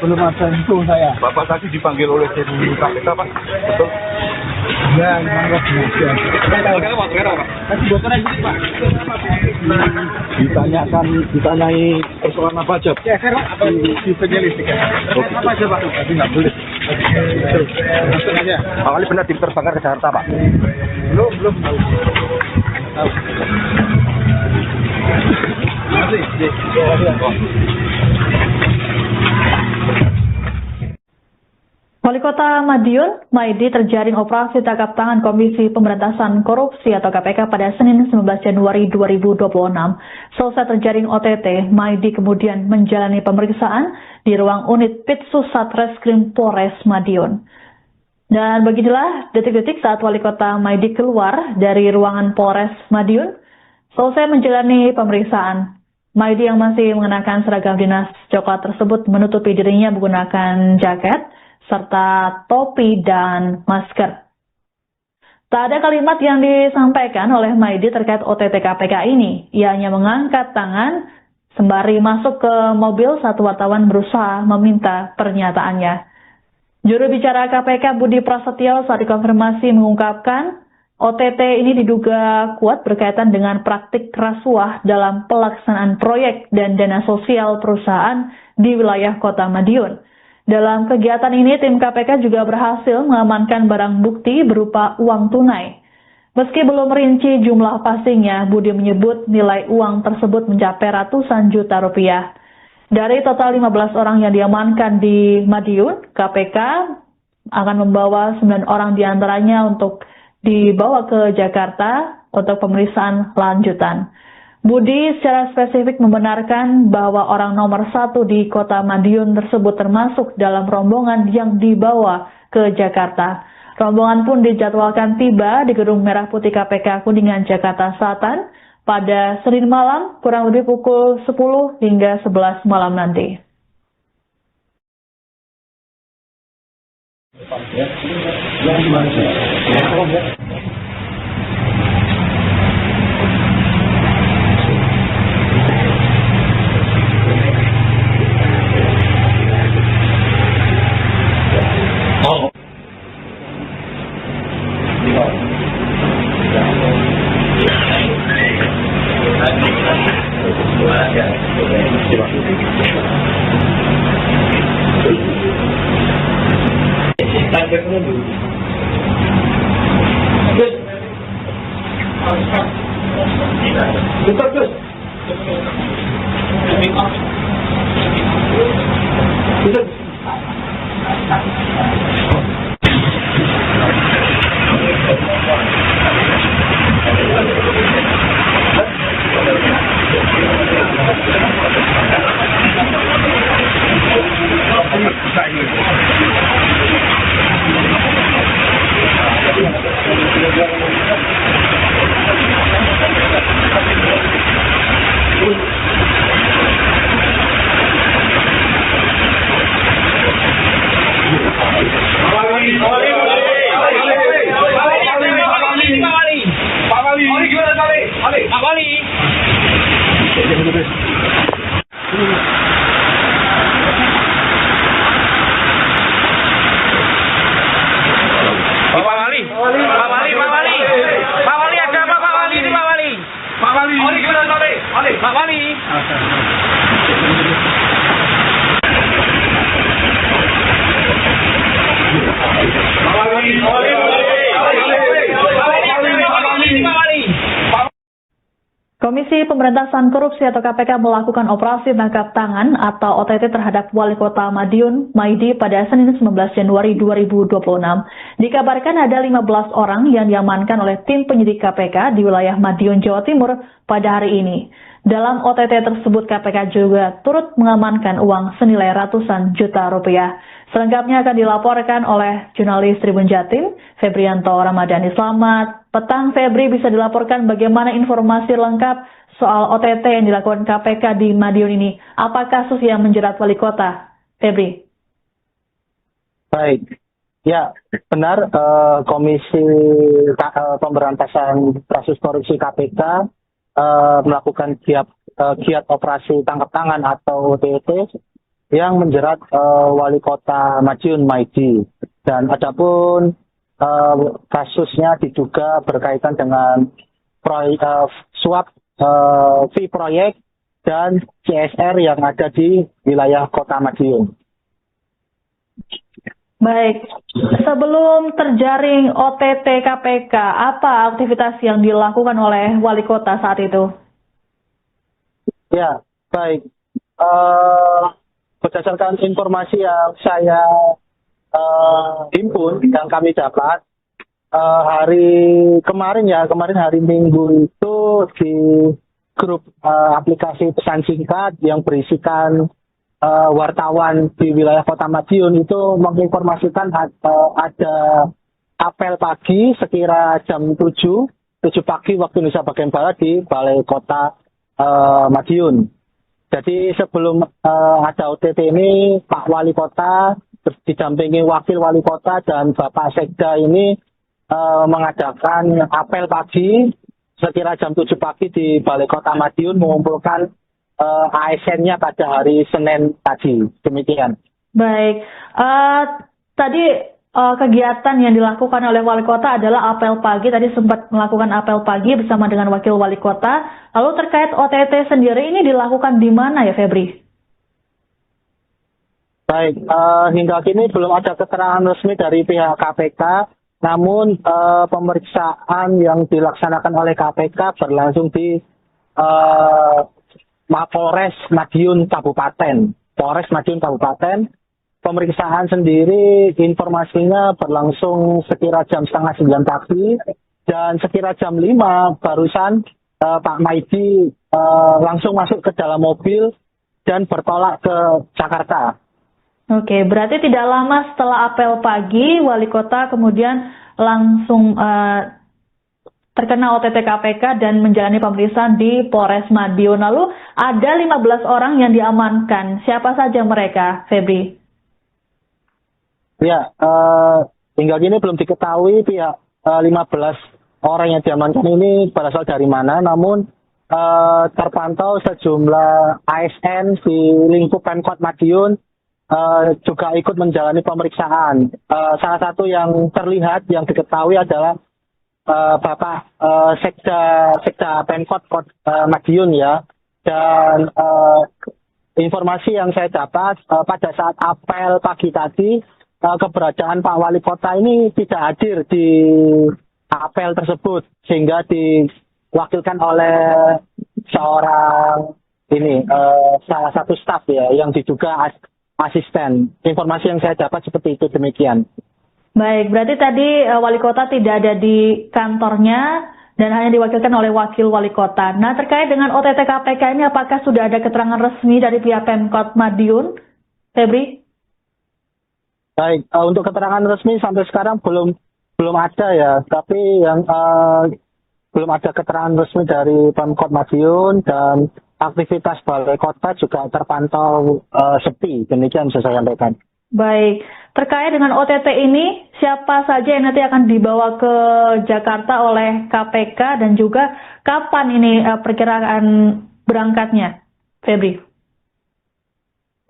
Belum ada itu saya. Bapak tadi dipanggil oleh tim KPK, Pak? Betul? Ya, memang ditanyai persoalan apa aja? Ya, apa di penyelidik ya? Apa aja, Pak? Tadi nggak boleh. Langsung aja. Pak Wali benar terbakar ke Jakarta, Pak? Belum tahu. Wali Kota Madiun, Maidi terjaring operasi tangkap tangan Komisi Pemberantasan Korupsi atau KPK pada Senin 19 Januari 2026. Selesai terjaring OTT, Maidi kemudian menjalani pemeriksaan di ruang unit Pitsus Satreskrim Polres Madiun. Dan beginilah detik-detik saat Wali Kota Maidi keluar dari ruangan Polres Madiun. Selesai menjalani pemeriksaan, Maidi yang masih mengenakan seragam dinas coklat tersebut menutupi dirinya menggunakan jaket serta topi dan masker. Tak ada kalimat yang disampaikan oleh Maidi terkait OTT KPK ini. Ia hanya mengangkat tangan sembari masuk ke mobil saat wartawan berusaha meminta pernyataannya. Juru bicara KPK Budi Prasetyo saat dikonfirmasi mengungkapkan OTT ini diduga kuat berkaitan dengan praktik rasuah dalam pelaksanaan proyek dan dana sosial perusahaan di wilayah Kota Madiun. Dalam kegiatan ini, tim KPK juga berhasil mengamankan barang bukti berupa uang tunai. Meski belum merinci jumlah pastinya, Budi menyebut nilai uang tersebut mencapai ratusan juta rupiah. Dari total 15 orang yang diamankan di Madiun, KPK akan membawa 9 orang diantaranya untuk dibawa ke Jakarta untuk pemeriksaan lanjutan. Budi secara spesifik membenarkan bahwa orang nomor 1 di Kota Madiun tersebut termasuk dalam rombongan yang dibawa ke Jakarta. Rombongan pun dijadwalkan tiba di Gedung Merah Putih KPK Kuningan, Jakarta Selatan pada Senin malam kurang lebih pukul 10 hingga 11 malam nanti. Komisi Pemberantasan Korupsi atau KPK melakukan operasi tangkap tangan atau OTT terhadap Wali Kota Madiun, Maidi pada Senin 19 Januari 2026. Dikabarkan ada 15 orang yang diamankan oleh tim penyidik KPK di wilayah Madiun, Jawa Timur pada hari ini. Dalam OTT tersebut KPK juga turut mengamankan uang senilai ratusan juta rupiah. Selengkapnya akan dilaporkan oleh jurnalis Tribun Jatim, Febrianto Ramadhani. Selamat petang Febri, bisa dilaporkan bagaimana informasi lengkap soal OTT yang dilakukan KPK di Madiun ini? Apa kasus yang menjerat wali kota? Febri. Baik, ya benar, Komisi Pemberantasan Kasus Korupsi KPK melakukan giat operasi tangkap tangan atau OTT yang menjerat Wali Kota Madiun, Maidi. Dan adapun kasusnya diduga berkaitan dengan suap fee proyek dan CSR yang ada di wilayah Kota Madiun. Baik, sebelum terjaring OTT KPK, apa aktivitas yang dilakukan oleh Wali Kota saat itu? Ya, baik. Berdasarkan informasi yang saya himpun, yang kami dapat, kemarin hari Minggu itu di grup aplikasi pesan singkat yang berisikan wartawan di wilayah Kota Madiun itu menginformasikan ada apel pagi sekira jam 7 pagi waktu Indonesia bagian Barat di Balai Kota Madiun. Jadi sebelum ada OTT ini, Pak Wali Kota didampingi Wakil Wali Kota dan Bapak Sekda ini mengadakan apel pagi sekira jam 7 pagi di Balai Kota Madiun mengumpulkan ASN-nya pada hari Senin tadi. Demikian. Baik, tadi kegiatan yang dilakukan oleh Wali Kota adalah apel pagi. Tadi sempat melakukan apel pagi bersama dengan Wakil Wali Kota. Lalu terkait OTT sendiri ini dilakukan di mana ya, Febri? Baik, hingga kini belum ada keterangan resmi dari pihak KPK. Namun pemeriksaan yang dilaksanakan oleh KPK berlangsung di Polres Madiun Kabupaten. Pemeriksaan sendiri informasinya berlangsung sekira jam 8:30 pagi dan sekira jam 5 barusan Pak Maidi langsung masuk ke dalam mobil dan bertolak ke Jakarta. Oke, berarti tidak lama setelah apel pagi Wali Kota kemudian langsung terkena OTT KPK dan menjalani pemeriksaan di Polres Madiun. Lalu ada 15 orang yang diamankan. Siapa saja mereka, Febri? Ya, hingga kini belum diketahui pihak 15 orang yang diamankan ini berasal dari mana, namun terpantau sejumlah ASN di lingkup Pemkot Madiun juga ikut menjalani pemeriksaan. Salah satu yang terlihat, yang diketahui adalah Bapak Sekda Pemkot Madiun ya. Dan informasi yang saya dapat pada saat apel pagi tadi, keberadaan Pak Wali Kota ini tidak hadir di apel tersebut, sehingga diwakilkan oleh seorang salah satu staf ya, yang diduga asisten. Informasi yang saya dapat seperti itu, demikian. Baik, berarti tadi Wali Kota tidak ada di kantornya dan hanya diwakilkan oleh Wakil Wali Kota. Nah, terkait dengan OTT KPK ini, apakah sudah ada keterangan resmi dari pihak Pemkot Madiun, Febri? Baik, untuk keterangan resmi sampai sekarang belum ada ya, tapi yang belum ada keterangan resmi dari Pemkot Madiun, dan aktivitas Balai Kota juga terpantau sepi. Demikian bisa saya sampaikan. Baik, terkait dengan OTT ini, siapa saja yang nanti akan dibawa ke Jakarta oleh KPK dan juga kapan ini perkiraan berangkatnya, Febri?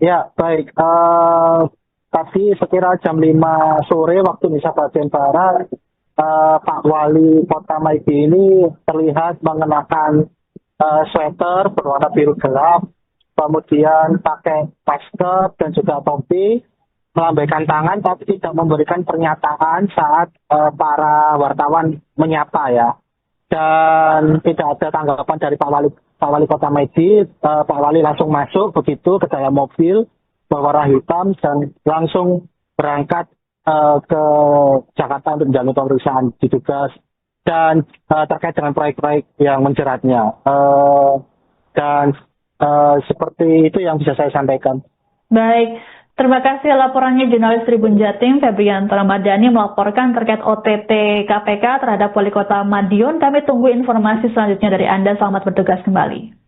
Ya, baik. Tadi sekira jam 5 sore waktu Indonesia bagian Barat, Pak Wali Kota Maidi ini terlihat mengenakan sweater berwarna biru gelap, kemudian pakai masker dan juga topi, melambaikan tangan tapi tidak memberikan pernyataan saat para wartawan menyapa ya. Dan tidak ada tanggapan dari Pak Wali Kota Maidi. Pak Wali langsung masuk begitu ke dalam mobil berwarna hitam dan langsung berangkat ke Jakarta untuk menjalani pemeriksaan diduga dan terkait dengan proyek-proyek yang menjeratnya. Dan seperti itu yang bisa saya sampaikan. Baik. Terima kasih laporannya jurnalis Tribun Jatim Febrianto Ramadhani melaporkan terkait OTT KPK terhadap Wali Kota Madiun. Kami tunggu informasi selanjutnya dari Anda. Selamat bertugas kembali.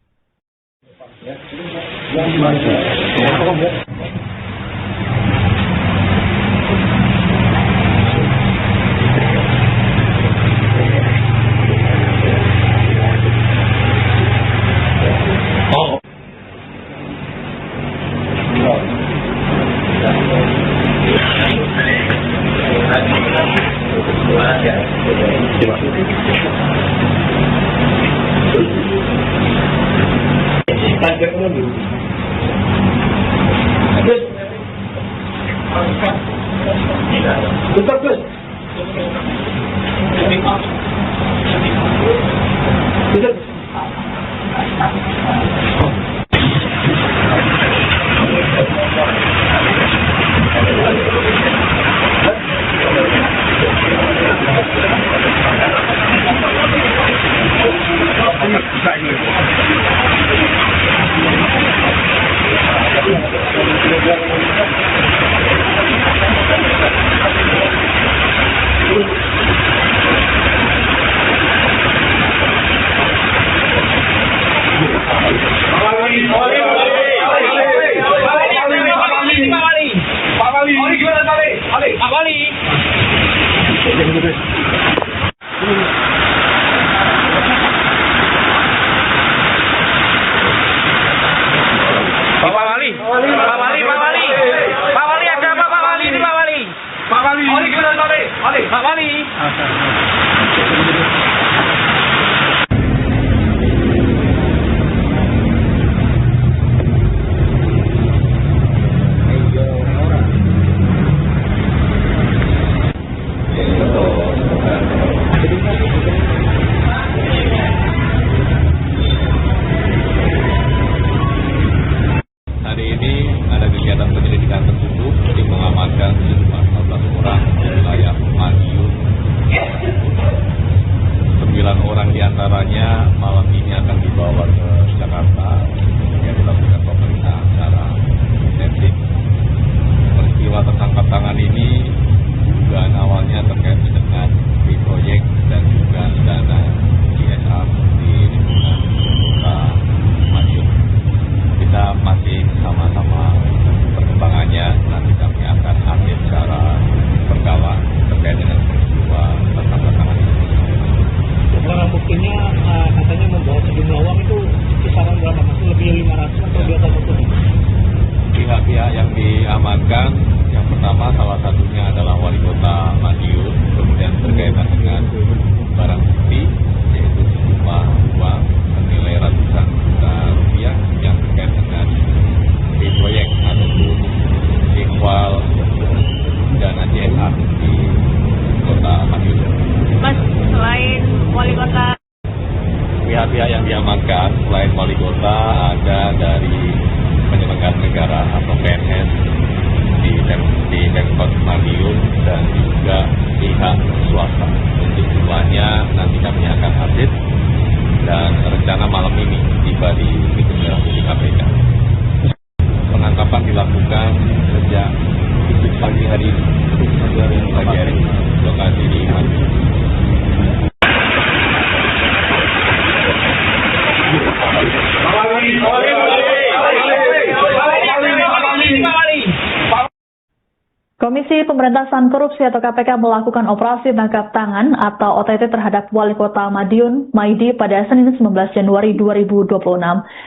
Komisi Pemberantasan Korupsi atau KPK melakukan operasi tangkap tangan atau OTT terhadap Wali Kota Madiun, Maidi pada Senin 19 Januari 2026.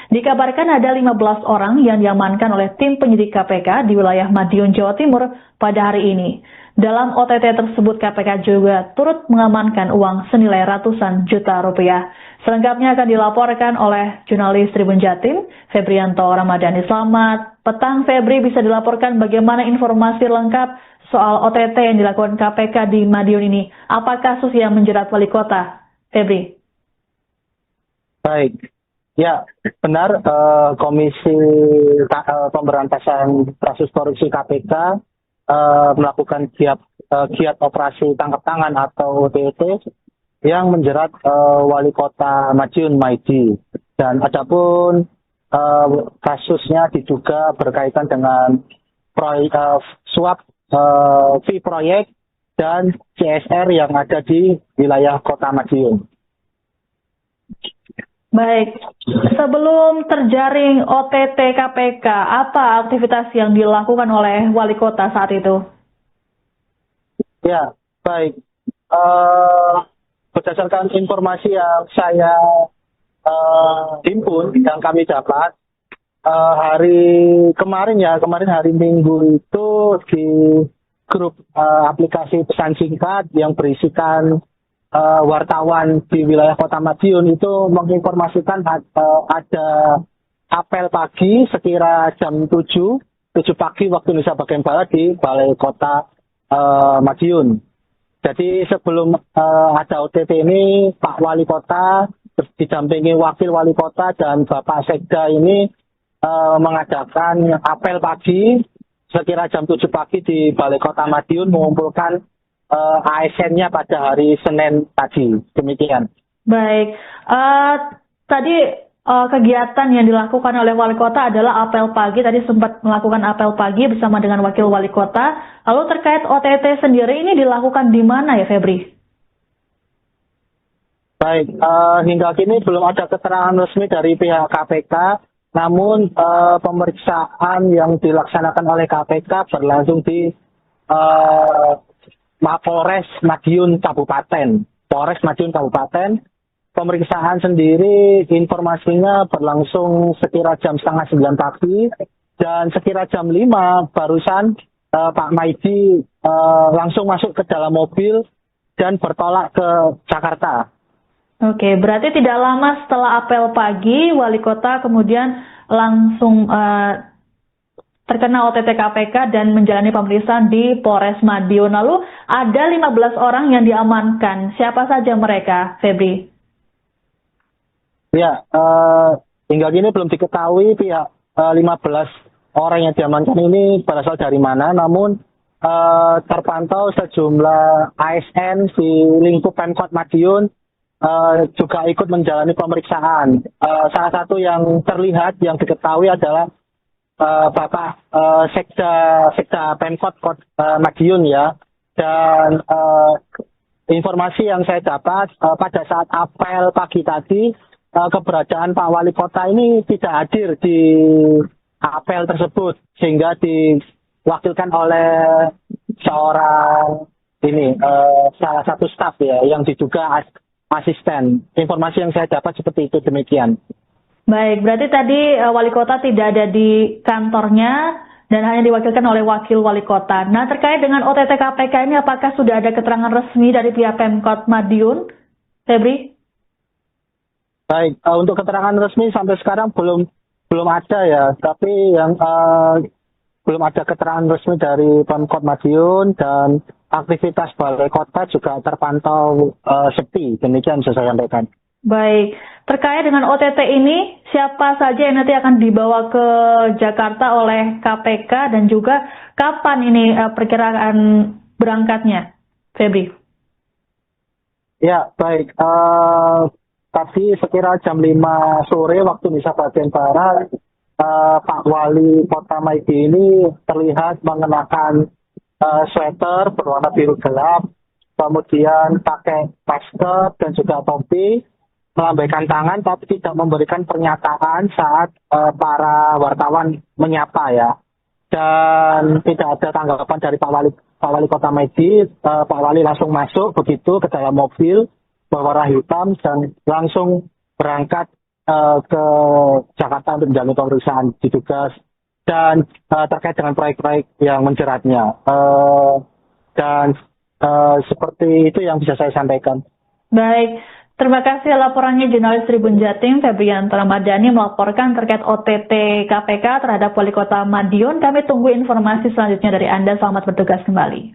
Dikabarkan ada 15 orang yang diamankan oleh tim penyidik KPK di wilayah Madiun, Jawa Timur pada hari ini. Dalam OTT tersebut KPK juga turut mengamankan uang senilai ratusan juta rupiah. Selengkapnya akan dilaporkan oleh jurnalis Tribun Jatim, Febrianto Ramadhani. Selamat petang Febri, bisa dilaporkan bagaimana informasi lengkap soal OTT yang dilakukan KPK di Madiun ini? Apa kasus yang menjerat wali kota? Febri. Baik, ya benar, Komisi Pemberantasan Kasus Korupsi KPK melakukan giat operasi tangkap tangan atau OTT yang menjerat Wali Kota Madiun, Maidi. Dan adapun kasusnya diduga berkaitan dengan suap fee proyek dan CSR yang ada di wilayah Kota Madiun. Baik, sebelum terjaring OTT KPK, apa aktivitas yang dilakukan oleh wali kota saat itu? Ya, baik. Berdasarkan informasi yang saya himpun, yang kami dapat, kemarin hari Minggu itu di grup aplikasi pesan singkat yang berisikan wartawan di wilayah Kota Madiun itu menginformasikan ada apel pagi sekira jam 7 pagi waktu Indonesia bagian Barat di Balai Kota Madiun. Jadi sebelum ada OTT ini, Pak Wali Kota didampingi Wakil Wali Kota dan Bapak Sekda ini mengadakan apel pagi sekira jam 7 pagi di Balai Kota Madiun mengumpulkan ASN-nya pada hari Senin tadi. Demikian. Baik, tadi kegiatan yang dilakukan oleh wali kota adalah apel pagi. Tadi sempat melakukan apel pagi bersama dengan wakil wali kota. Lalu terkait OTT sendiri ini dilakukan di mana ya, Febri? Baik, hingga kini belum ada keterangan resmi dari pihak KPK. Namun pemeriksaan yang dilaksanakan oleh KPK berlangsung di Polres Madiun Kabupaten. Pemeriksaan sendiri informasinya berlangsung sekira jam 8:30 pagi dan sekira jam 5 barusan Pak Maidi langsung masuk ke dalam mobil dan bertolak ke Jakarta. Oke, berarti tidak lama setelah apel pagi, wali kota kemudian langsung terkena OTT KPK dan menjalani pemeriksaan di Polres Madiun. Lalu ada 15 orang yang diamankan. Siapa saja mereka, Febri? Ya, hingga kini belum diketahui pihak 15 orang yang diamankan ini berasal dari mana. Namun terpantau sejumlah ASN di lingkup Pemkot Madiun juga ikut menjalani pemeriksaan. Salah satu yang terlihat, yang diketahui adalah Bapak Sekda Pemkot Madiun ya. Dan informasi yang saya dapat pada saat apel pagi tadi, keberadaan Pak Wali Kota ini tidak hadir di apel tersebut, sehingga diwakilkan oleh seorang salah satu staf ya, yang diduga asisten. Informasi yang saya dapat seperti itu, demikian. Baik, berarti tadi wali kota tidak ada di kantornya dan hanya diwakilkan oleh wakil wali kota. Nah, terkait dengan OTT KPK ini, apakah sudah ada keterangan resmi dari pihak Pemkot Madiun, Febri? Baik, untuk keterangan resmi sampai sekarang belum ada ya, tapi yang belum ada keterangan resmi dari Pemkot Madiun dan aktivitas balai kota juga terpantau sepi. Demikian bisa saya sampaikan. Baik, terkait dengan OTT ini, siapa saja yang nanti akan dibawa ke Jakarta oleh KPK dan juga kapan ini perkiraan berangkatnya, Febri? Ya, baik. Tadi sekira jam 5 sore waktu Indonesia bagian Barat, Pak Wali Kota Maidi ini terlihat mengenakan sweater berwarna biru gelap, kemudian pakai masker dan juga topi, melambaikan tangan tapi tidak memberikan pernyataan saat para wartawan menyapa ya. dan tidak ada tanggapan dari Pak Wali Kota Maidi. Pak Wali langsung masuk begitu ke dalam mobil berwarna hitam dan langsung berangkat ke Jakarta untuk menjalani pemeriksaan diduga dan terkait dengan proyek-proyek yang menjeratnya. Dan seperti itu yang bisa saya sampaikan. Baik, terima kasih laporannya jurnalis Tribun Jatim Febrian Ramadhani melaporkan terkait OTT KPK terhadap Wali Kota Madiun. Kami tunggu informasi selanjutnya dari Anda. Selamat bertugas kembali.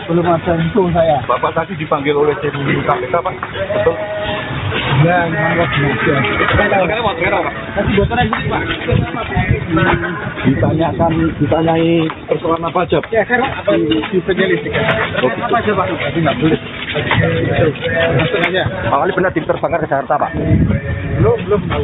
Belum ada itu saya. Bapak tadi dipanggil oleh tim KPK, Pak? Betul? Ya, memang wajar. Sekarang waktu merah, Pak. Ditanyai Persoalan apa aja? ya kan di penyelidikan. Apa aja Pak? Tapi nggak boleh. Langsung aja. Pak Wali benar tim terbakar ke Jakarta, Pak? Belum tahu.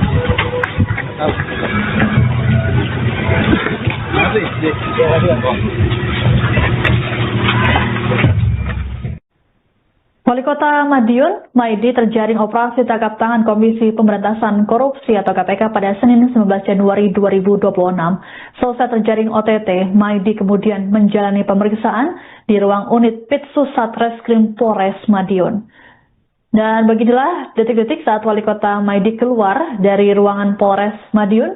Wali Kota Madiun, Maidi terjaring operasi tangkap tangan Komisi Pemberantasan Korupsi atau KPK pada Senin 19 Januari 2026. Selesai terjaring OTT, Maidi kemudian menjalani pemeriksaan di ruang unit Pitsus Satreskrim Polres Madiun. Dan beginilah detik-detik saat Wali Kota Maidi keluar dari ruangan Polres Madiun.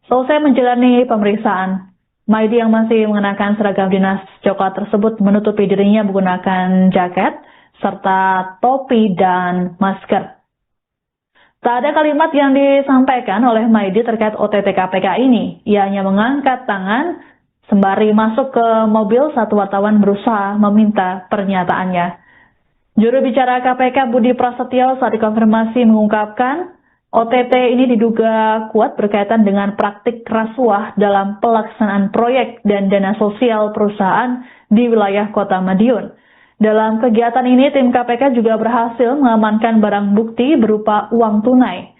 Selesai menjalani pemeriksaan, Maidi yang masih mengenakan seragam dinas coklat tersebut menutupi dirinya menggunakan jaket serta topi dan masker. Tak ada kalimat yang disampaikan oleh Maidi terkait OTT KPK ini. Ia hanya mengangkat tangan sembari masuk ke mobil saat wartawan berusaha meminta pernyataannya. Juru bicara KPK Budi Prasetyo saat dikonfirmasi mengungkapkan OTT ini diduga kuat berkaitan dengan praktik rasuah dalam pelaksanaan proyek dan dana sosial perusahaan di wilayah Kota Madiun. Dalam kegiatan ini, tim KPK juga berhasil mengamankan barang bukti berupa uang tunai.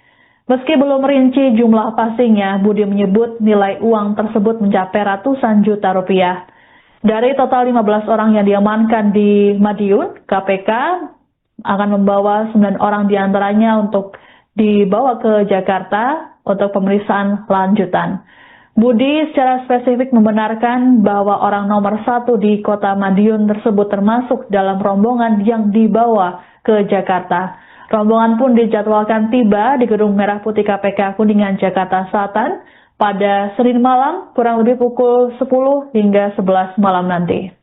Meski belum merinci jumlah pastinya, Budi menyebut nilai uang tersebut mencapai ratusan juta rupiah. Dari total 15 orang yang diamankan di Madiun, KPK akan membawa 9 orang diantaranya untuk dibawa ke Jakarta untuk pemeriksaan lanjutan. Budi secara spesifik membenarkan bahwa orang nomor 1 di Kota Madiun tersebut termasuk dalam rombongan yang dibawa ke Jakarta. Rombongan pun dijadwalkan tiba di Gedung Merah Putih KPK Kuningan, Jakarta Selatan pada Senin malam kurang lebih pukul 10 hingga 11 malam nanti.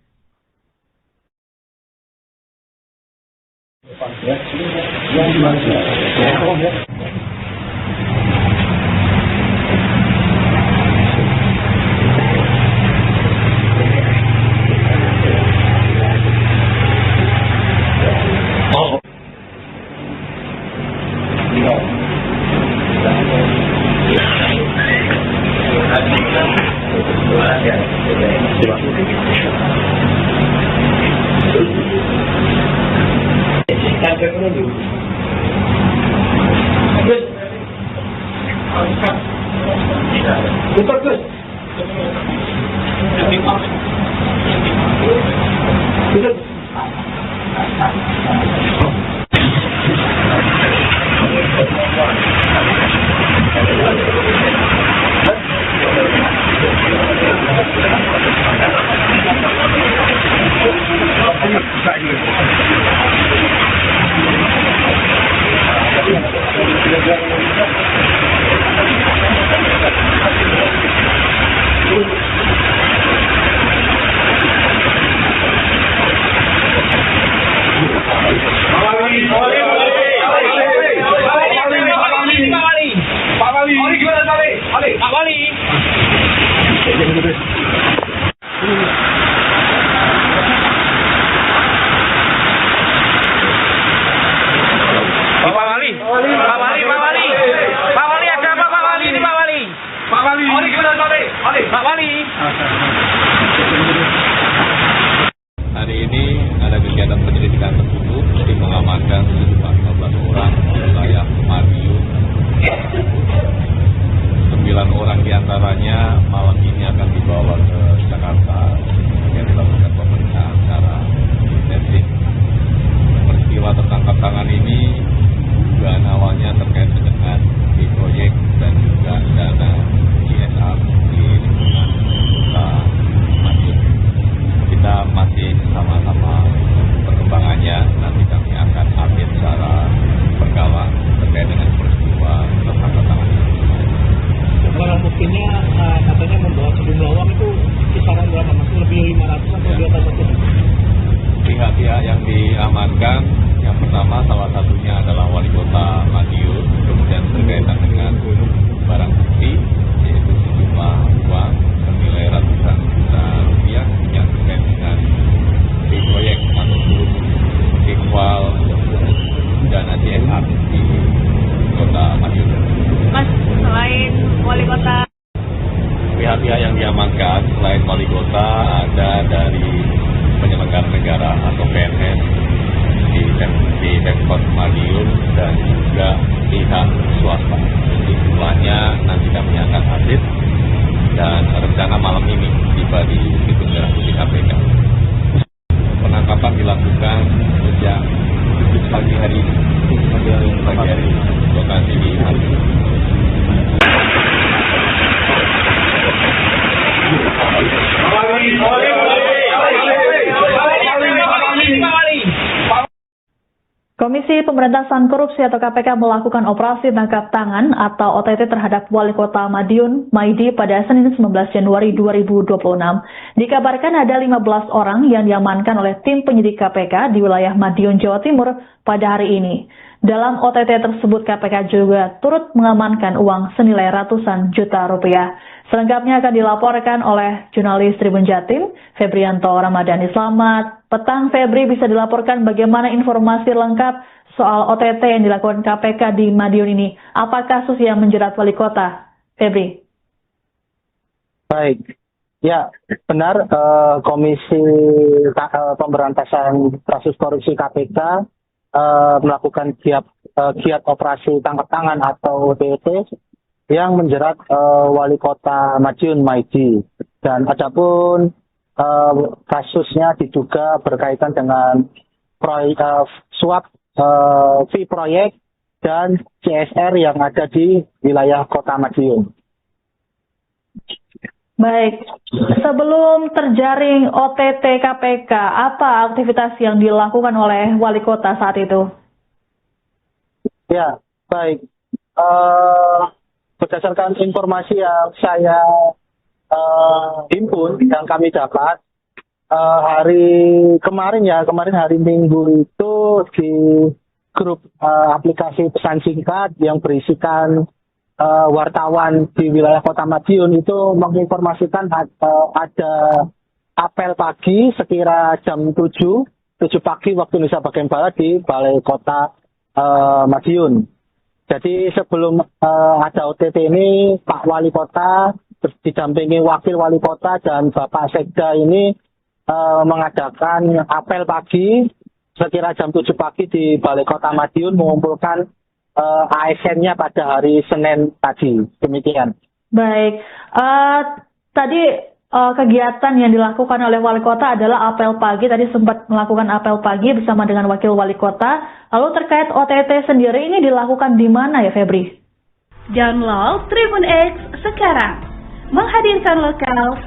Hari ini ada kegiatan penyelidikan tertutup yang mengamankan sejumlah 15 orang di wilayah Madiun. 9 orang diantaranya malam ini akan dibawa ke Jakarta yang dilakukan pemeriksaan secara intensif. Peristiwa tertangkap tangan ini dugaan awalnya terkait dengan di proyek dan juga dana CSR di lingkungan kota Madiun. Kita masih sama-sama perkembangannya, nanti kami akan update secara berkala terkait dengan peristiwa tertangkap tangan ini. Barang buktinya katanya membawa sejumlah uang itu kisaran berapa mas? Lebih 500 atau di atas itu? Pihak-pihak yang diamankan, yang pertama salah satunya adalah Wali Kota Madiun, kemudian berkaitan dengan barang bukti, yaitu sejumlah uang senilai ratusan juta rupiah yang terkait dengan di proyek ataupun equal dana CSR di Kota Madiun. Mas, selain wali kota, Pihak-pihak yang diamankan selain Wali Kota ada dari penyelenggara negara atau PNS di Pemkot Madiun dan juga pihak swasta. Jadi jumlahnya nanti kami akan update dan rencana malam ini tiba di Gedung Merah Putih KPK. Penangkapan dilakukan sejak pagi hari ini. Lokasi di Madiun. Komisi Pemberantasan Korupsi atau KPK melakukan operasi tangkap tangan atau OTT terhadap Wali Kota Madiun, Maidi, pada Senin 19 Januari 2026. Dikabarkan ada 15 orang yang diamankan oleh tim penyidik KPK di wilayah Madiun, Jawa Timur pada hari ini. Dalam OTT tersebut, KPK juga turut mengamankan uang senilai ratusan juta rupiah. Selengkapnya akan dilaporkan oleh jurnalis Tribun Jatim, Febrianto Ramadhani. Selamat petang, Febri. Bisa dilaporkan bagaimana informasi lengkap soal OTT yang dilakukan KPK di Madiun ini? Apa kasus yang menjerat wali kota, Febri? Baik, ya benar. Komisi Pemberantasan Kasus Korupsi KPK melakukan giat operasi tangkap tangan atau OTT yang menjerat Wali Kota Madiun, Maidi. Dan adapun kasusnya diduga berkaitan dengan suap fee proyek dan CSR yang ada di wilayah Kota Madiun. Baik, sebelum terjaring OTT KPK, apa aktivitas yang dilakukan oleh Wali Kota saat itu? Ya, baik. Berdasarkan informasi yang saya himpun, yang kami dapat, hari kemarin hari Minggu itu di grup aplikasi pesan singkat yang berisikan wartawan di wilayah Kota Madiun itu menginformasikan ada apel pagi sekira jam 7 pagi waktu Indonesia bagian Barat di Balai Kota Madiun. Jadi sebelum ada OTT ini, Pak Wali Kota didampingi Wakil Wali Kota dan Bapak Sekda ini mengadakan apel pagi sekira jam 7 pagi di Balai Kota Madiun mengumpulkan ASN-nya pada hari Senin tadi. Demikian. Baik, tadi kegiatan yang dilakukan oleh Wali Kota adalah apel pagi. Tadi sempat melakukan apel pagi bersama dengan Wakil Wali Kota. Lalu terkait OTT sendiri ini dilakukan di mana ya, Febri? Download Tribun X sekarang, menghadirkan lokal